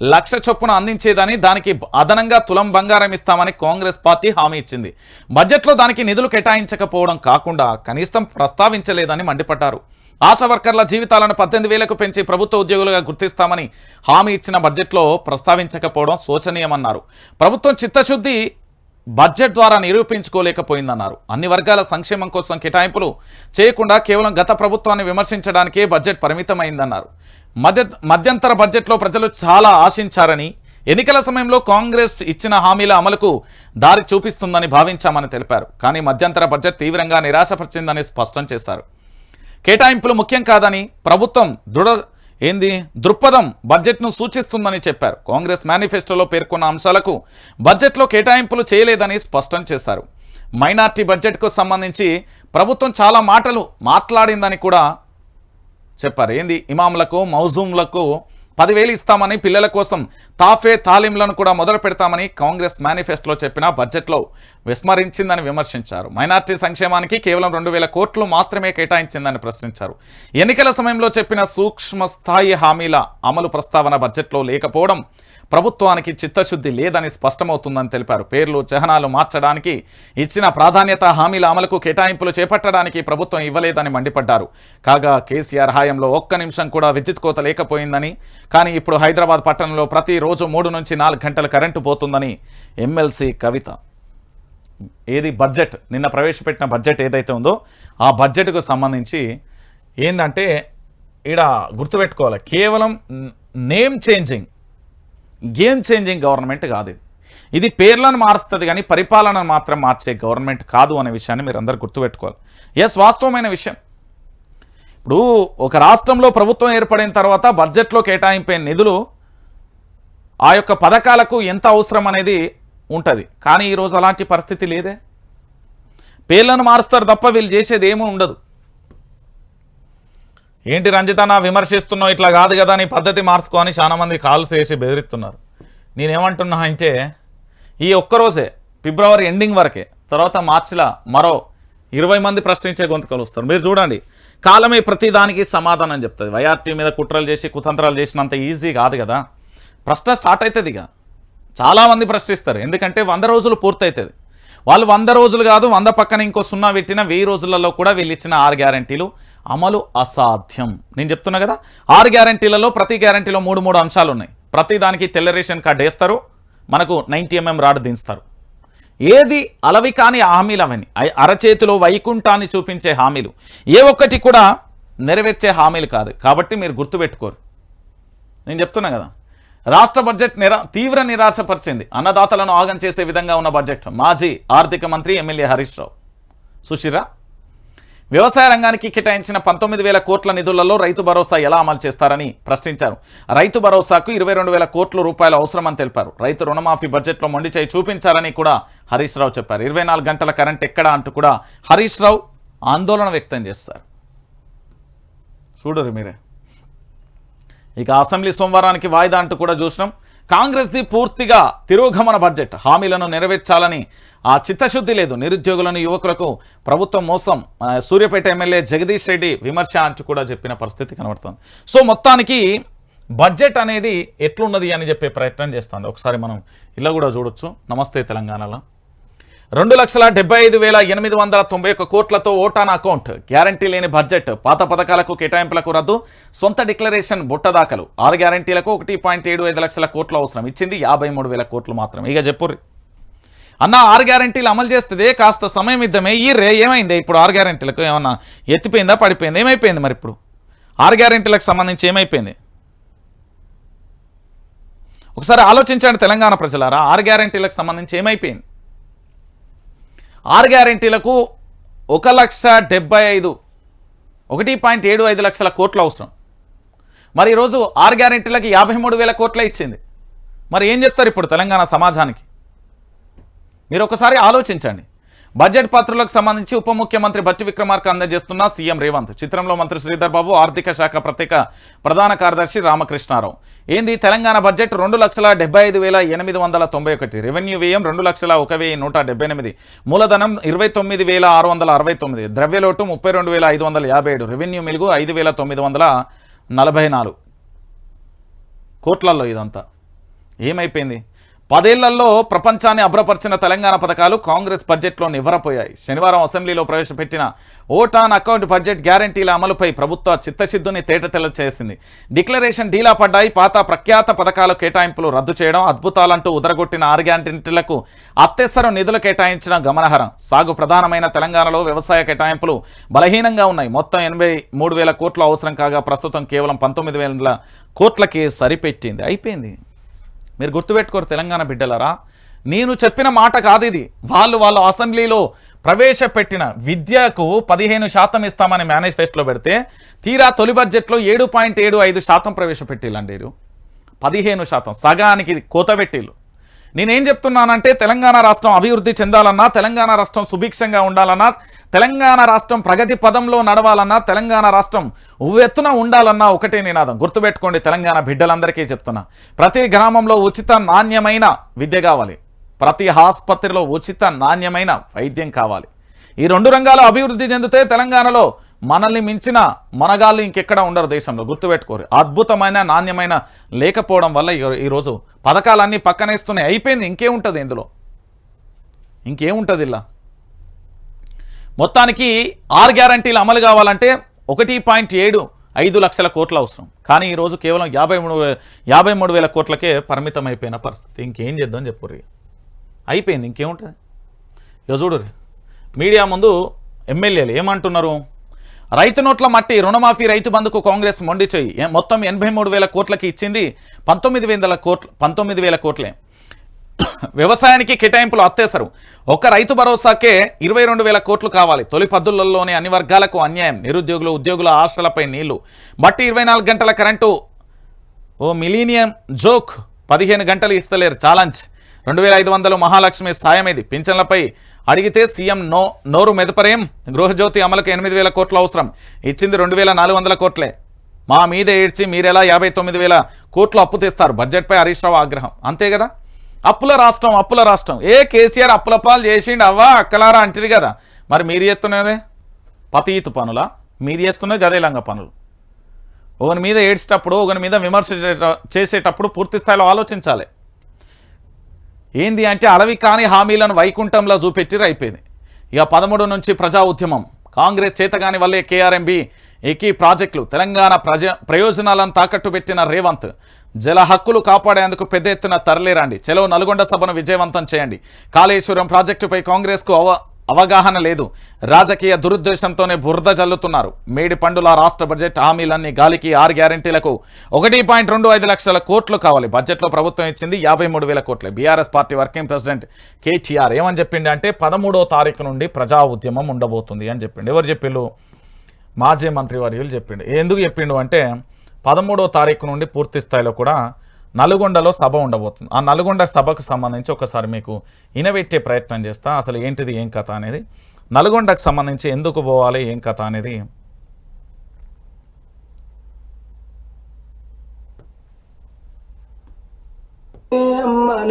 1,00,000 చొప్పున అందించేదని, దానికి అదనంగా తులం బంగారం ఇస్తామని కాంగ్రెస్ పార్టీ హామీ ఇచ్చింది. బడ్జెట్లో దానికి నిధులు కేటాయించకపోవడం కాకుండా కనీసం ప్రస్తావించలేదని మండిపడ్డారు. ఆశా వర్కర్ల జీవితాలను 18,000కు పెంచి ప్రభుత్వ ఉద్యోగులుగా గుర్తిస్తామని హామీ ఇచ్చిన బడ్జెట్లో ప్రస్తావించకపోవడం శోచనీయమన్నారు. ప్రభుత్వం చిత్తశుద్ధి బడ్జెట్ ద్వారా నిరూపించుకోలేకపోయిందన్నారు. అన్ని వర్గాల సంక్షేమం కోసం కేటాయింపులు చేయకుండా కేవలం గత ప్రభుత్వాన్ని విమర్శించడానికే బడ్జెట్ పరిమితమైందన్నారు. మధ్యంతర బడ్జెట్లో ప్రజలు చాలా ఆశించారని, ఎన్నికల సమయంలో కాంగ్రెస్ ఇచ్చిన హామీల అమలుకు దారి చూపిస్తుందని భావించామని తెలిపారు. కానీ మధ్యంతర బడ్జెట్ తీవ్రంగా నిరాశపరిచిందని స్పష్టం చేశారు. కేటాయింపులు ముఖ్యం కాదని, ప్రభుత్వం దృక్పథం బడ్జెట్ను సూచిస్తుందని చెప్పారు. కాంగ్రెస్ మేనిఫెస్టోలో పేర్కొన్న అంశాలకు బడ్జెట్లో కేటాయింపులు చేయలేదని స్పష్టం చేశారు. మైనార్టీ బడ్జెట్కు సంబంధించి ప్రభుత్వం చాలా మాటలు మాట్లాడిందని కూడా చెప్పారు. ఇమాంలకు, మౌజూంలకు 10,000 ఇస్తామని, పిల్లల కోసం తాఫే తాలీంలను కూడా మొదలు పెడతామని కాంగ్రెస్ మేనిఫెస్టోలో చెప్పినా బడ్జెట్లో విస్మరించిందని విమర్శించారు. మైనార్టీ సంక్షేమానికి కేవలం 2,000 కోట్లు మాత్రమే కేటాయించిందని ప్రశ్నించారు. ఎన్నికల సమయంలో చెప్పిన సూక్ష్మ స్థాయి హామీల అమలు ప్రస్తావన బడ్జెట్లో లేకపోవడం ప్రభుత్వానికి చిత్తశుద్ధి లేదని స్పష్టమవుతుందని తెలిపారు. పేర్లు చిహ్నాలు మార్చడానికి ఇచ్చిన ప్రాధాన్యత హామీల అమలుకు కేటాయింపులు చేపట్టడానికి ప్రభుత్వం ఇవ్వలేదని మండిపడ్డారు. కాగా కేసీఆర్ హయాంలో ఒక్క నిమిషం కూడా విద్యుత్ కోత లేకపోయిందని, కానీ ఇప్పుడు హైదరాబాద్ పట్టణంలో ప్రతిరోజు 3 నుంచి 4 గంటల కరెంటు పోతుందని ఎమ్మెల్సీ కవిత. ఏది బడ్జెట్ నిన్న ప్రవేశపెట్టిన బడ్జెట్ ఏదైతే ఉందో ఆ బడ్జెట్కు సంబంధించి ఏంటంటే ఈడ గుర్తుపెట్టుకోవాలి, కేవలం name changing, game changing government కాదు ఇది పేర్లను మారుస్తుంది కానీ పరిపాలనను మాత్రం మార్చే గవర్నమెంట్ కాదు అనే విషయాన్ని మీరు అందరు గుర్తుపెట్టుకోవాలి. ఎస్, వాస్తవమైన విషయం. ఇప్పుడు ఒక రాష్ట్రంలో ప్రభుత్వం ఏర్పడిన తర్వాత బడ్జెట్లో కేటాయింపే నిధులు ఆ యొక్క పథకాలకు ఎంత అవసరం అనేది ఉంటుంది. కానీ ఈరోజు అలాంటి పరిస్థితి లేదే. పేర్లను మారుస్తారు తప్ప వీళ్ళు చేసేది ఏమీ ఉండదు. ఏంటి రంజిత నా విమర్శిస్తున్నావు, ఇట్లా కాదు కదా నీ పద్ధతి మార్చుకొని చాలా మంది కాల్స్ చేసి బెదిరిస్తున్నారు. నేనేమంటున్నా అంటే ఈ ఒక్కరోజే ఫిబ్రవరి ఎండింగ్ వరకే, తర్వాత మార్చిలో మరో 20 మంది ప్రశ్నించే గొంతుకలు వస్తారు. మీరు చూడండి, కాలమే ప్రతి దానికి సమాధానం చెప్తుంది. వైఆర్టీ మీద కుట్రలు చేసి కుతంత్రాలు చేసినంత ఈజీ కాదు కదా. ప్రశ్న స్టార్ట్ అవుతుంది. ఇక చాలామంది ప్రశ్నిస్తారు, ఎందుకంటే 100 రోజులు పూర్తవుతుంది. వాళ్ళు 100 రోజులు కాదు, 100 పక్కన ఇంకో 0 పెట్టిన 1000 రోజులలో కూడా వీళ్ళు ఇచ్చిన 6 గ్యారంటీలు అమలు అసాధ్యం. నేను చెప్తున్నా కదా, 6 గ్యారంటీలలో ప్రతి గ్యారంటీలో 3 అంశాలు ఉన్నాయి. ప్రతి దానికి తెల్ల రేషన్ కార్డు వేస్తారు, మనకు 90 mm రాడ్ దించుతారు. ఏది అలవి కాని హామీలు అవన్నీ, అరచేతిలో వైకుంఠాన్ని చూపించే హామీలు, ఏ ఒక్కటి కూడా నెరవేర్చే హామీలు కాదు. కాబట్టి మీరు గుర్తుపెట్టుకోరు. నేను చెప్తున్నా కదా, రాష్ట్ర బడ్జెట్ తీవ్ర నిరాశపరిచింది. అన్నదాతలను ఆగం చేసే విధంగా ఉన్న బడ్జెట్. మాజీ ఆర్థిక మంత్రి ఎమ్మెల్యే హరీష్ రావు. సుశీరా, వ్యవసాయ రంగానికి కేటాయించిన 19,000 కోట్ల నిధులలో రైతు భరోసా ఎలా అమలు చేస్తారని ప్రశ్నించారు. రైతు భరోసాకు 22,000 కోట్ల రూపాయలు అవసరమని తెలిపారు. రైతు రుణమాఫీ బడ్జెట్లో మొండి చేయి చూపించారని కూడా హరీష్ రావు చెప్పారు. 24 గంటల కరెంట్ ఎక్కడా అంటూ కూడా హరీష్ రావు ఆందోళన వ్యక్తం చేస్తారు. చూడరు మీరే. ఇక అసెంబ్లీ సోమవారానికి వాయిదా అంటూ కూడా చూసినాం. కాంగ్రెస్ది పూర్తిగా తిరోగమన బడ్జెట్. హామీలను నెరవేర్చాలని ఆ చిత్తశుద్ధి లేదు. నిరుద్యోగులను యువకులకు ప్రభుత్వం మోసం. సూర్యాపేట ఎమ్మెల్యే జగదీష్ రెడ్డి విమర్శ అంటూ కూడా చెప్పిన పరిస్థితి కనబడుతుంది. సో మొత్తానికి బడ్జెట్ అనేది ఎట్లున్నది అని చెప్పే ప్రయత్నం చేస్తుంది. ఒకసారి మనం ఇలా కూడా చూడొచ్చు. నమస్తే తెలంగాణలో 2,75,891 కోట్లతో ఓటాన్ అకౌంట్. గ్యారంటీ లేని బడ్జెట్. పాత పథకాలకు కేటాయింపులకు రద్దు. సొంత డిక్లరేషన్ బుట్టదాఖలు. 6 గ్యారంటీలకు 1.75 లక్షల కోట్లు అవసరం. ఇచ్చింది 53,000 కోట్లు మాత్రమే. ఇక చెప్పుర్రి అన్న, 6 గ్యారంటీలు అమలు చేస్తే కాస్త సమయం ఇద్దామే. ఈ ఏమైంది ఇప్పుడు? 6 గ్యారంటీలకు ఏమన్నా ఎత్తిపోయిందా, పడిపోయింది? ఏమైపోయింది మరి ఇప్పుడు 6 గ్యారంటీలకు సంబంధించి ఏమైపోయింది? ఒకసారి ఆలోచించండి తెలంగాణ ప్రజలారా. 6 గ్యారంటీలకు సంబంధించి ఏమైపోయింది? 6 గ్యారంటీలకు 1,75,1.75 లక్షల కోట్లు అవసరం. మరి ఈరోజు 6 గ్యారంటీలకి 53,000 కోట్లే ఇచ్చింది. మరి ఏం చెప్తారు ఇప్పుడు తెలంగాణ సమాజానికి? మీరు ఒకసారి ఆలోచించండి. బడ్జెట్ పత్రాలకు సంబంధించి ఉప ముఖ్యమంత్రి బట్టి విక్రమార్క అందజేస్తున్న సీఎం రేవంత్. చిత్రంలో మంత్రి శ్రీధర్ బాబు, ఆర్థిక శాఖ ప్రత్యేక ప్రధాన కార్యదర్శి రామకృష్ణారావు. ఏంది తెలంగాణ బడ్జెట్? 2,75,891. రెవెన్యూ వ్యయం 2,01,178. మూలధనం 29,669. ద్రవ్యలోటు 32,557. రెవెన్యూ మిలుగు 5,944 కోట్లలో. ఇదంతా ఏమైపోయింది? 10 ఏళ్లలో ప్రపంచాన్ని అభ్రపరిచిన తెలంగాణ పథకాలు కాంగ్రెస్ బడ్జెట్లో నివ్వరపోయాయి. శనివారం అసెంబ్లీలో ప్రవేశపెట్టిన ఓటాన్ అకౌంట్ బడ్జెట్ గ్యారంటీల అమలుపై ప్రభుత్వ చిత్తశుద్ధిని తేటతెల్ల చేసింది. డిక్లరేషన్ డీలా పడ్డాయి. పాత ప్రఖ్యాత పథకాల కేటాయింపులు రద్దు చేయడం, అద్భుతాలంటూ ఉదరగొట్టిన 6 గ్యారంటీలకు అత్యవసర నిధులు కేటాయించడం గమనార్హం. సాగు ప్రధానమైన తెలంగాణలో వ్యవసాయ కేటాయింపులు బలహీనంగా ఉన్నాయి. మొత్తం 83,000 కోట్లు అవసరం కాగా ప్రస్తుతం కేవలం 19,000 కోట్లకే సరిపెట్టింది. అయిపోయింది. మీరు గుర్తుపెట్టుకోరు తెలంగాణ బిడ్డలరా. నేను చెప్పిన మాట కాదు ఇది. వాళ్ళు అసెంబ్లీలో ప్రవేశపెట్టిన విద్యకు 15% ఇస్తామని మేనిఫెస్టోలో పెడితే తీరా తొలి బడ్జెట్లో 7.75% ప్రవేశపెట్టిల్లండి. 15%, సగానికి కోత పెట్టిల్లు. నేనేం చెప్తున్నానంటే తెలంగాణ రాష్ట్రం అభివృద్ధి చెందాలన్నా, తెలంగాణ రాష్ట్రం సుభిక్షంగా ఉండాలన్నా, తెలంగాణ రాష్ట్రం ప్రగతి పదంలో నడవాలన్నా, తెలంగాణ రాష్ట్రం ఉవ్వెత్తున ఉండాలన్నా ఒకటే నినాదం. గుర్తుపెట్టుకోండి, తెలంగాణ బిడ్డలందరికీ చెప్తున్నా, ప్రతి గ్రామంలో ఉచిత నాణ్యమైన విద్య కావాలి, ప్రతి ఆసుపత్రిలో ఉచిత నాణ్యమైన వైద్యం కావాలి. ఈ 2 రంగాలు అభివృద్ధి చెందితే తెలంగాణలో మనల్ని మించిన మనగాళ్ళు ఇంకెక్కడ ఉండరు దేశంలో. గుర్తుపెట్టుకోరు. అద్భుతమైన నాణ్యమైన లేకపోవడం వల్ల ఈరోజు పథకాలన్నీ పక్కనేస్తున్నాయి. అయిపోయింది. ఇంకేముంటుంది ఇందులో? ఇంకేముంటుంది? ఇలా మొత్తానికి 6 గ్యారంటీలు అమలు కావాలంటే 1.75 లక్షల కోట్ల అవసరం. కానీ ఈరోజు కేవలం 53,000 కోట్లకే పరిమితం అయిపోయిన పరిస్థితి. ఇంకేం చేద్దాం చెప్పుర్రి. అయిపోయింది. ఇంకేముంటుంది? ఇక చూడుర్రి, మీడియా ముందు ఎమ్మెల్యేలు ఏమంటున్నారు? రైతు నోట్ల మట్టి, రుణమాఫీ, రైతు బంధుకు కాంగ్రెస్ మొండి చెయ్యి. మొత్తం 83,000 కోట్లకి ఇచ్చింది 19,000 కోట్లే. వ్యవసాయానికి కేటాయింపులు అత్తేసరు. ఒక్క రైతు భరోసాకే 22,000 కోట్లు కావాలి. తొలి పద్దులలోనే అన్ని వర్గాలకు అన్యాయం. నిరుద్యోగులు, ఉద్యోగుల ఆశలపై నీళ్లు. బట్టి 24 గంటల కరెంటు. ఓ మిలీనియం జోక్. 15 గంటలు ఇస్తలేరు. ఛాలెంజ్. 2,500 మహాలక్ష్మి సాయం. ఇది పింఛన్లపై అడిగితే సీఎం నోరు మెదపరేం. గృహజ్యోతి అమలుకు 8,000 కోట్లు అవసరం. ఇచ్చింది 2,400 కోట్లే. మా మీద ఏడ్చి మీరెలా 59,000 కోట్లు అప్పు తెస్తారు? బడ్జెట్పై హరీష్ రావు ఆగ్రహం. అంతే కదా, అప్పుల రాష్ట్రం. కేసీఆర్ అప్పుల పాలు చేసిండు అవ్వా అక్కలారా అంటారు కదా. మరి మీరు చేస్తున్నదే పతీతు పనులా? మీరు చేస్తున్నది గదేలంగా పనులు. ఒకని మీద ఏడ్చేటప్పుడు, ఒకని మీద విమర్శ చేసేటప్పుడు పూర్తి స్థాయిలో ఆలోచించాలి. ఏంది అంటే అలవి కాని హామీలను వైకుంఠంలో చూపెట్టిరు. అయిపోయింది. ఇక 13 నుంచి ప్రజా ఉద్యమం. కాంగ్రెస్ చేతగాని వల్లే కేఆర్ఎంబి ఏకీ ప్రాజెక్టులు. తెలంగాణ ప్రయోజనాలను తాకట్టు పెట్టిన రేవంత్. జల హక్కులు కాపాడేందుకు పెద్ద ఎత్తున తరలిరండి. చెలో నల్గొండ సభను విజయవంతం చేయండి. కాళేశ్వరం ప్రాజెక్టుపై కాంగ్రెస్కు అవగాహన లేదు. రాజకీయ దురుద్దేశంతోనే బురద జల్లుతున్నారు. మేడి పండుల రాష్ట్ర బడ్జెట్ హామీలన్నీ గాలికి. 6 గ్యారంటీలకు 1.25 లక్షల కోట్లు కావాలి. బడ్జెట్లో ప్రభుత్వం ఇచ్చింది 53,000 కోట్లే. BRS party working president KTR ఏమని చెప్పిండు అంటే 13వ తారీఖు నుండి ప్రజా ఉద్యమం ఉండబోతుంది అని చెప్పిండు. ఎవరు చెప్పిండు? మాజీ మంత్రి వర్యులు చెప్పిండు. ఎందుకు చెప్పిండు అంటే 13వ తారీఖు నుండి పూర్తి స్థాయిలో కూడా నల్గొండలో సభ ఉండబోతుంది. ఆ నల్గొండ సభకు సంబంధించి ఒకసారి మీకు ఇనవెట్టే ప్రయత్నం చేస్తా. అసలు ఏంటిది, ఏం కథ అనేది, నల్గొండకు సంబంధించి ఎందుకు పోవాలి, ఏం కథ అనేది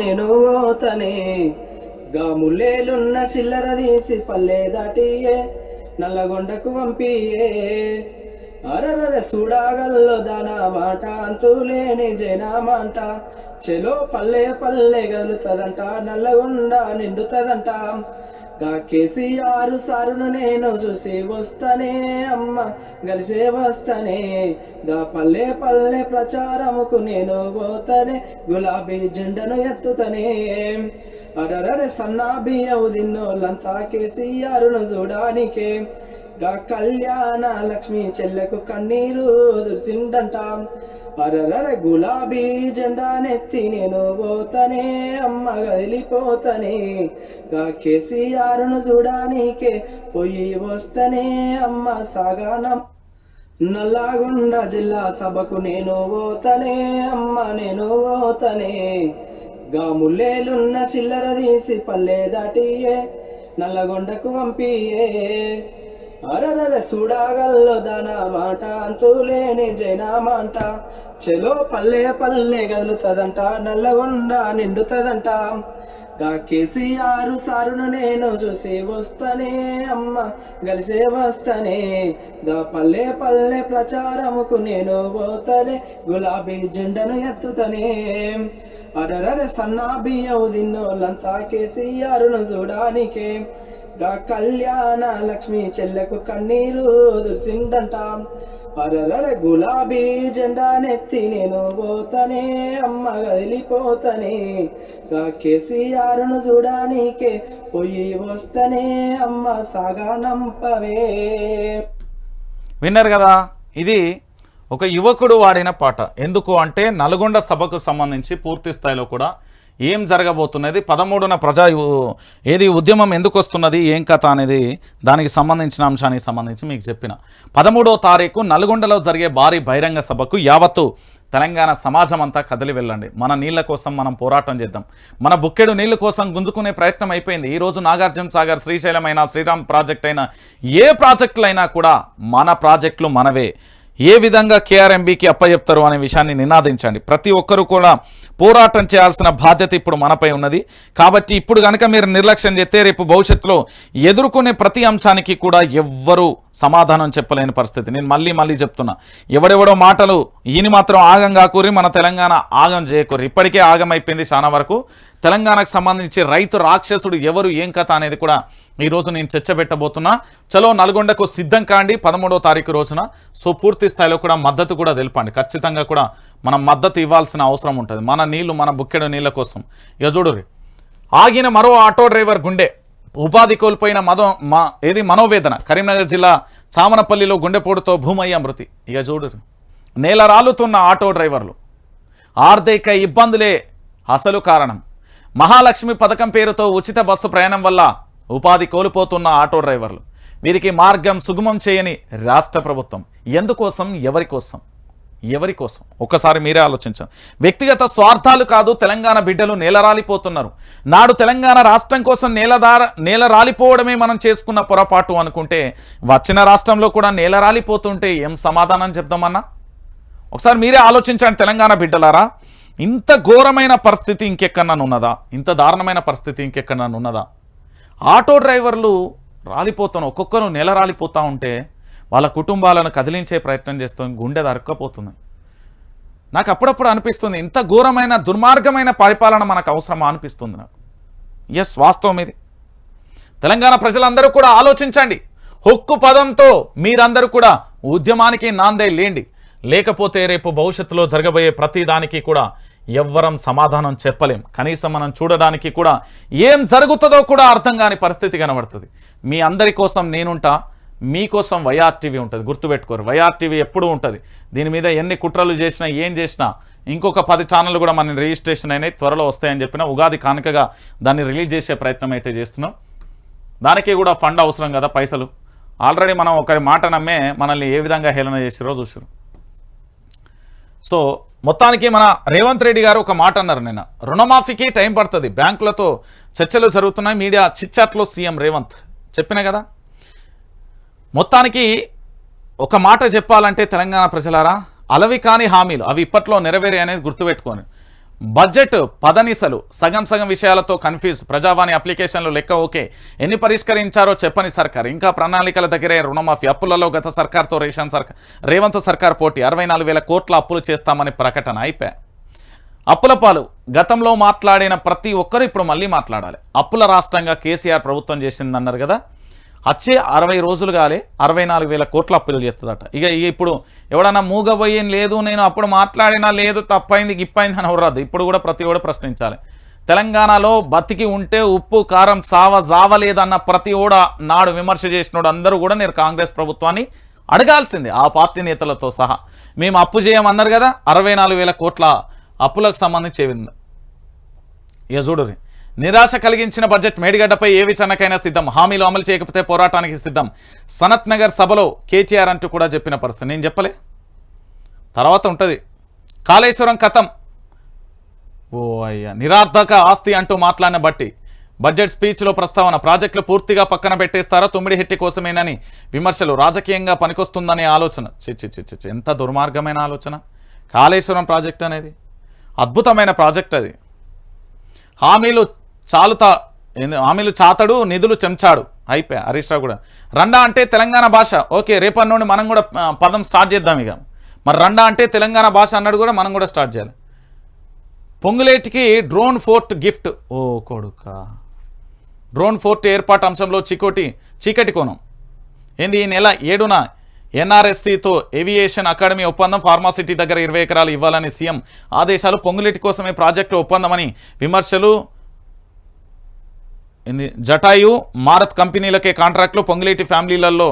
నేను పోతనే గాములేలున్న చిల్లర తీసి పల్లె దాటియే నల్లగొండకు పంపియే. అరరర సూడాగల్లో దాన మాట అంతులేని జైనామంట. చెలో పల్లె పల్లె గదులుతుందంట, నల్లగొండ నిండుతుందంట. గా కేసీఆర్ సారును నేను చూసి వస్తానే అమ్మ కలిసే వస్తానే. గా పల్లె పల్లె ప్రచారముకు నేను పోతానే, గులాబీ జెండను ఎత్తుతానే. అరరరే సన్నా బియ్యవు దిన్నోళ్ళంతా కేసీఆర్ను చూడానికే. గా కళ్యాణ లక్ష్మి చెల్లెకు కన్నీరు దుర్సిండంట. అరరర గులాబీ జెండా నెత్తి నేను పోతానే అమ్మ కదిలిపోతానే. గా కేసీఆర్ను చూడానికే పోయి వస్తానే అమ్మ సాగానం. నల్లగొండ జిల్లా సభకు నేను పోతానే అమ్మ నేను పోతానే. గా ముల్లేలున్న చిల్లర తీసి పల్లె దాటియే నల్లగొండకు పంపియే. అరరర సూడాగల్లో దాన మాట అంతులేని జైనామంట. చెలో పల్లె పల్లె గదులుతుందంట, నల్లగొండ నిండుతుందంట. గా కేసీఆర్ సారును నేను చూసి వస్తానే అమ్మ కలిసే వస్తానే. గా పల్లె పల్లె ప్రచారముకు నేను పోతానే, గులాబీ జెండను ఎత్తుతానే. అరరర సన్నా బియ్యం దిన్నోళ్ళంతా కేసీఆర్ను చూడానికే. గా కళ్యాణ లక్ష్మి చెల్లెకు కన్నీరు దుర్సిండంట. అరరర గులాబీ జెండా నెత్తి నేను పోతానే అమ్మ కదిలిపోతానే. గా కేసీఆర్ను చూడానికే పోయి వస్తానే అమ్మ సాగానంపవే. విన్నారు కదా, ఇది ఒక యువకుడు వాడిన పాట. ఎందుకు అంటే నల్గొండ సభకు సంబంధించి పూర్తి స్థాయిలో కూడా ఏం జరగబోతున్నది, 13న ఏది ఉద్యమం ఎందుకు వస్తున్నది, ఏం కథ అనేది దానికి సంబంధించిన అంశానికి సంబంధించి మీకు చెప్పిన. 13వ తారీఖు నల్గొండలో జరిగే భారీ బహిరంగ సభకు యావత్తు తెలంగాణ సమాజం అంతా కదిలి వెళ్ళండి. మన నీళ్ళ కోసం మనం పోరాటం చేద్దాం. మన బుక్కెడు నీళ్ళ కోసం గుంజుకునే ప్రయత్నం అయిపోయింది. ఈరోజు నాగార్జున సాగర్, శ్రీశైలం అయినా, శ్రీరామ్ ప్రాజెక్ట్ అయినా, ఏ ప్రాజెక్టులైనా కూడా మన ప్రాజెక్టులు మనవే. ఏ విధంగా కేఆర్ఎంబీకి అప్పచెప్తారు అనే విషయాన్ని నినాదించండి. ప్రతి ఒక్కరూ కూడా పోరాటం చేయాల్సిన బాధ్యత ఇప్పుడు మనపై ఉన్నది. కాబట్టి ఇప్పుడు కనుక మీరు నిర్లక్ష్యం చేస్తే రేపు భవిష్యత్తులో ఎదుర్కొనే ప్రతి అంశానికి కూడా ఎవ్వరూ సమాధానం చెప్పలేని పరిస్థితి. నేను మళ్ళీ చెప్తున్నా, ఎవడెవడో మాటలు ఈయన మాత్రం ఆగం కాకూరి, మన తెలంగాణ ఆగం చేయకూరి. ఇప్పటికే ఆగం అయిపోయింది చాలా వరకు. తెలంగాణకు సంబంధించి రైతు రాక్షసుడు ఎవరు, ఏం కథ అనేది కూడా ఈరోజు నేను చర్చ పెట్టబోతున్నా. చలో నల్గొండకు సిద్ధం కాండి 13వ తారీఖు రోజున. సో పూర్తి స్థాయిలో కూడా మద్దతు కూడా తెలపండి. ఖచ్చితంగా కూడా మనం మద్దతు ఇవ్వాల్సిన అవసరం ఉంటుంది. మన నీళ్లు, మన బుక్కెడు నీళ్ళ కోసం. ఇక చూడుర్రి, ఆగిన మరో ఆటో డ్రైవర్ గుండె, ఉపాధి కోల్పోయిన మనోవేదన. కరీంనగర్ జిల్లా చామనపల్లిలో గుండెపోటుతో భూమయ్య మృతి. ఇక చూడుర్రి, నేల రాలుతున్న ఆటో డ్రైవర్లు, ఆర్థిక ఇబ్బందులే అసలు కారణం. మహాలక్ష్మి పథకం పేరుతో ఉచిత బస్సు ప్రయాణం వల్ల ఉపాధి కోల్పోతున్న ఆటో డ్రైవర్లు, వీరికి మార్గం సుగమం చేయని రాష్ట్ర ప్రభుత్వం. ఎందుకోసం, ఎవరి కోసం ఒక్కసారి మీరే ఆలోచించండి. వ్యక్తిగత స్వార్థాలు కాదు, తెలంగాణ బిడ్డలు నేలరాలిపోతున్నారు. నాడు తెలంగాణ రాష్ట్రం కోసం నేల రాలిపోవడమే మనం చేసుకున్న పొరపాటు అనుకుంటే, వచ్చిన రాష్ట్రంలో కూడా నేలరాలిపోతుంటే ఏం సమాధానం చెప్దామన్నా? ఒకసారి మీరే ఆలోచించండి తెలంగాణ బిడ్డలారా. ఇంత ఘోరమైన పరిస్థితి ఇంకెక్కడన్నా ఉన్నదా? ఇంత దారుణమైన పరిస్థితి ఇంకెక్కడన్నా ఉన్నదా? ఆటో డ్రైవర్లు రాలిపోతాను, ఒక్కొక్కరు నెల రాలిపోతూ ఉంటే వాళ్ళ కుటుంబాలను కదిలించే ప్రయత్నం చేస్తుంది, గుండె దరక్కపోతుంది. నాకు అప్పుడప్పుడు అనిపిస్తుంది, ఇంత ఘోరమైన దుర్మార్గమైన పరిపాలన మనకు అవసరమా అనిపిస్తుంది నాకు. ఎస్, వాస్తవం ఇది. తెలంగాణ ప్రజలందరూ కూడా ఆలోచించండి. హక్కు పదంతో మీరందరూ కూడా ఉద్యమానికి నాందే లేండి. లేకపోతే రేపు భవిష్యత్తులో జరగబోయే ప్రతి దానికి కూడా ఎవ్వరం సమాధానం చెప్పలేం. కనీసం మనం చూడడానికి కూడా ఏం జరుగుతుందో కూడా అర్థం కాని పరిస్థితి కనబడుతుంది. మీ అందరి కోసం నేనుంటా, మీకోసం వైఆర్టీవీ ఉంటుంది. గుర్తుపెట్టుకోరు, వైఆర్టీవీ ఎప్పుడూ ఉంటుంది. దీని మీద ఎన్ని కుట్రలు చేసినా, ఏం చేసినా, ఇంకొక 10 ఛానళ్ళు కూడా మన రిజిస్ట్రేషన్ అయినాయి, త్వరలో వస్తాయని చెప్పిన ఉగాది కానుకగా దాన్ని రిలీజ్ చేసే ప్రయత్నం అయితే చేస్తున్నాం. దానికి కూడా ఫండ్ అవసరం కదా, పైసలు. ఆల్రెడీ మనం ఒకరి మాట నమ్మే మనల్ని ఏ విధంగా హేళన చేసిరో చూసారు. సో మొత్తానికి మన రేవంత్ రెడ్డి గారు ఒక మాట అన్నారు నిన్న, రుణమాఫీకి టైం పడుతుంది, బ్యాంకులతో చర్చలు జరుగుతున్నాయి, మీడియా చిట్చాట్లో సీఎం రేవంత్ చెప్పిన కదా. మొత్తానికి ఒక మాట చెప్పాలంటే తెలంగాణ ప్రజలారా, అలవి కాని హామీలు అవి ఇప్పట్లో నెరవేరే అనేది గుర్తుపెట్టుకోని. బడ్జెట్ పదనిసలు సగం విషయాలతో కన్ఫ్యూజ్. ప్రజావాణి అప్లికేషన్లు లెక్క ఓకే, ఎన్ని పరిష్కరించారో చెప్పని సర్కార్. ఇంకా ప్రణాళికల దగ్గరే రుణమాఫీ. అప్పులలో గత సర్కార్తో రేవంత్ సర్కార్ పోటీ. 64,000 కోట్ల అప్పులు చేస్తామని ప్రకటన. అయిపోయా అప్పుల పాలు. గతంలో మాట్లాడిన ప్రతి ఒక్కరు ఇప్పుడు మళ్ళీ మాట్లాడాలి. అప్పుల రాష్ట్రంగా కేసీఆర్ ప్రభుత్వం చేసిందన్నారు కదా, వచ్చే 60 రోజులు కాలే 64,000 కోట్ల అప్పులు చేస్తుందట. ఇక ఇప్పుడు ఎవడన్నా మూగబోయేం లేదు, నేను అప్పుడు మాట్లాడినా లేదు, తప్పైంది గిప్పైంది అని ఎవరాదు. ఇప్పుడు కూడా ప్రతి ఒక్కడు ప్రశ్నించాలి. తెలంగాణలో బతికి ఉంటే ఉప్పు కారం జావలేదన్న ప్రతి ఓడ నాడు విమర్శ చేసినోడు అందరూ కూడా నేను కాంగ్రెస్ ప్రభుత్వాన్ని అడగాల్సిందే, ఆ పార్టీ నేతలతో సహా. మేము అప్పు చేయమన్నారు కదా, 64,000 కోట్ల అప్పులకు సంబంధించి. ఇక చూడుర్రి, నిరాశ కలిగించిన బడ్జెట్. మేడిగడ్డపై ఏ విచారణకైనా సిద్ధం, హామీలు అమలు చేయకపోతే పోరాటానికి సిద్ధం. సనత్ నగర్ సభలో కేటీఆర్ అంటూ కూడా చెప్పిన పరిస్థితి. నేను చెప్పలే, తర్వాత ఉంటుంది. కాళేశ్వరం కథం, ఓ అయ్యా నిరార్థక ఆస్తి అంటూ మాట్లాడిన బడ్జెట్ స్పీచ్లో ప్రస్తావన. ప్రాజెక్టులు పూర్తిగా పక్కన పెట్టేస్తారా, తుమ్మిడి హెట్టి కోసమేనని విమర్శలు. రాజకీయంగా పనికొస్తుందనే ఆలోచన. చిచ్చి ఎంత దుర్మార్గమైన ఆలోచన. కాళేశ్వరం ప్రాజెక్ట్ అనేది అద్భుతమైన ప్రాజెక్ట్. అది హామీలు చాతడు, నిధులు చెంచాడు. అయిపోయా. హరీష్ రావు కూడా రండా అంటే తెలంగాణ భాష. ఓకే, రేపటి నుండి మనం కూడా పదం స్టార్ట్ చేద్దాం. ఇక మరి రండా అంటే తెలంగాణ భాష అన్నాడు కూడా మనం కూడా స్టార్ట్ చేయాలి. పొంగులేటికి డ్రోన్ ఫోర్ట్ గిఫ్ట్. ఓ కొడుక, డ్రోన్ ఫోర్ట్ ఏర్పాటు అంశంలో చీకటి కోణం. ఏంది, ఈ నెల 7న ఎన్ఆర్ఎస్సితో ఏవియేషన్ అకాడమీ ఒప్పందం. ఫార్మాసిటీ దగ్గర 20 ఎకరాలు ఇవ్వాలని సీఎం ఆదేశాలు. పొంగులేటి కోసమే ప్రాజెక్టు ఒప్పందమని విమర్శలు. జటాయు మారత్ కంపెనీలకే కాంట్రాక్టులు, పొంగులేటి ఫ్యామిలీలలో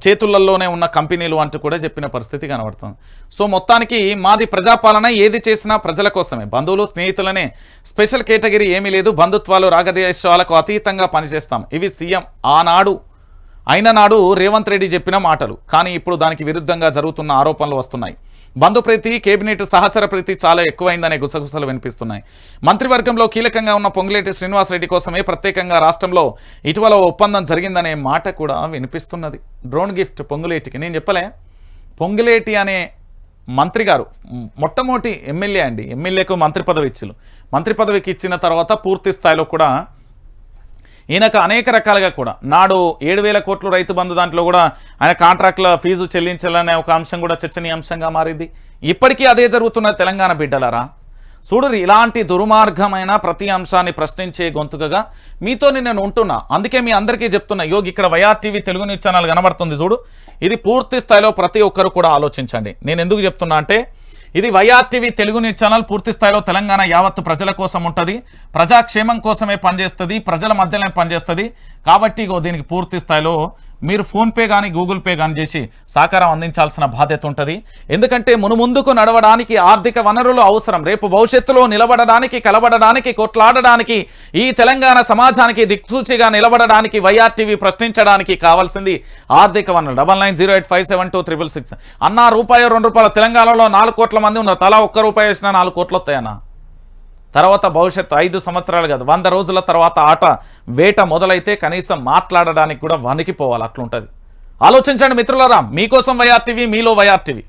చేతులలోనే ఉన్న కంపెనీలు అంటూ కూడా చెప్పిన పరిస్థితి కనబడుతుంది. సో మొత్తానికి మాది ప్రజాపాలన, ఏది చేసినా ప్రజల కోసమే. బంధువులు స్నేహితులనే స్పెషల్ కేటగిరీ ఏమీ లేదు, బంధుత్వాలు రాగద్వేషాలకు అతీతంగా పనిచేస్తాం. ఇవి సీఎం అయిన నాడు రేవంత్ రెడ్డి చెప్పిన మాటలు. కానీ ఇప్పుడు దానికి విరుద్ధంగా జరుగుతున్న ఆరోపణలు వస్తున్నాయి. బంధు ప్రీతి కేబినెట్ సహచర ప్రీతి చాలా ఎక్కువైందనే గుసగుసలు వినిపిస్తున్నాయి. మంత్రివర్గంలో కీలకంగా ఉన్న పొంగులేటి శ్రీనివాసరెడ్డి కోసమే ప్రత్యేకంగా రాష్ట్రంలో ఇటీవల ఒప్పందం జరిగిందనే మాట కూడా వినిపిస్తున్నది. Drone gift పొంగులేటికి. నేను చెప్పలే, పొంగులేటి అనే మంత్రి గారు మొట్టమొదటి ఎమ్మెల్యే అండి. ఎమ్మెల్యేకు మంత్రి పదవి ఇచ్చిలు. మంత్రి పదవికి ఇచ్చిన తర్వాత పూర్తి స్థాయిలో కూడా ఈయనకు అనేక రకాలుగా కూడా నాడు 7,000 కోట్లు రైతు బంధు దాంట్లో కూడా ఆయన కాంట్రాక్టుల ఫీజు చెల్లించాలనే ఒక అంశం కూడా చర్చనీయాంశంగా మారింది. ఇప్పటికీ అదే జరుగుతున్న తెలంగాణ బిడ్డలారా. చూడు, ఇలాంటి దుర్మార్గమైన ప్రతి అంశాన్ని ప్రశ్నించే గొంతుకగా మీతో నేను ఉంటున్నా. అందుకే మీ అందరికీ చెప్తున్నా, యోగి ఇక్కడ వైఆర్టీవీ తెలుగు న్యూస్ ఛానల్ కనబడుతుంది చూడు, ఇది పూర్తి స్థాయిలో ప్రతి ఒక్కరు కూడా ఆలోచించండి. నేను ఎందుకు చెప్తున్నా అంటే, ఇది వైఆర్టీవీ తెలుగు న్యూస్ ఛానల్ పూర్తి స్థాయిలో తెలంగాణ యావత్తు ప్రజల కోసం ఉంటుంది, ప్రజాక్షేమం కోసమే పనిచేస్తుంది, ప్రజల మధ్యలోనే పనిచేస్తుంది. కాబట్టి దీనికి పూర్తి స్థాయిలో మీరు ఫోన్పే కానీ గూగుల్ పే కానీ చేసి సహకారం అందించాల్సిన బాధ్యత ఉంటుంది. ఎందుకంటే మునుముందుకు నడవడానికి ఆర్థిక వనరులు అవసరం. రేపు భవిష్యత్తులో నిలబడడానికి, కలబడడానికి, కొట్లాడడానికి, ఈ తెలంగాణ సమాజానికి దిక్సూచిగా నిలబడడానికి, వైఆర్టీవీ ప్రశ్నించడానికి కావాల్సింది ఆర్థిక వనరులు. 9908572666. అన్నా రూపాయి 2 రూపాయలు తెలంగాణలో 4 కోట్ల మంది ఉన్నారు. తలా 1 రూపాయి వేసినా 4 కోట్లు వస్తాయన్నా. తర్వాత భవిష్యత్తు 5 సంవత్సరాలు కాదు, 100 రోజుల తర్వాత ఆట వేట మొదలైతే కనీసం మాట్లాడడానికి కూడా వణికిపోవాలి. అట్లుంటుంది. ఆలోచించండి మిత్రులారా. మీకోసం వైఆర్టీవీ, మీలో వైఆర్టీవీ.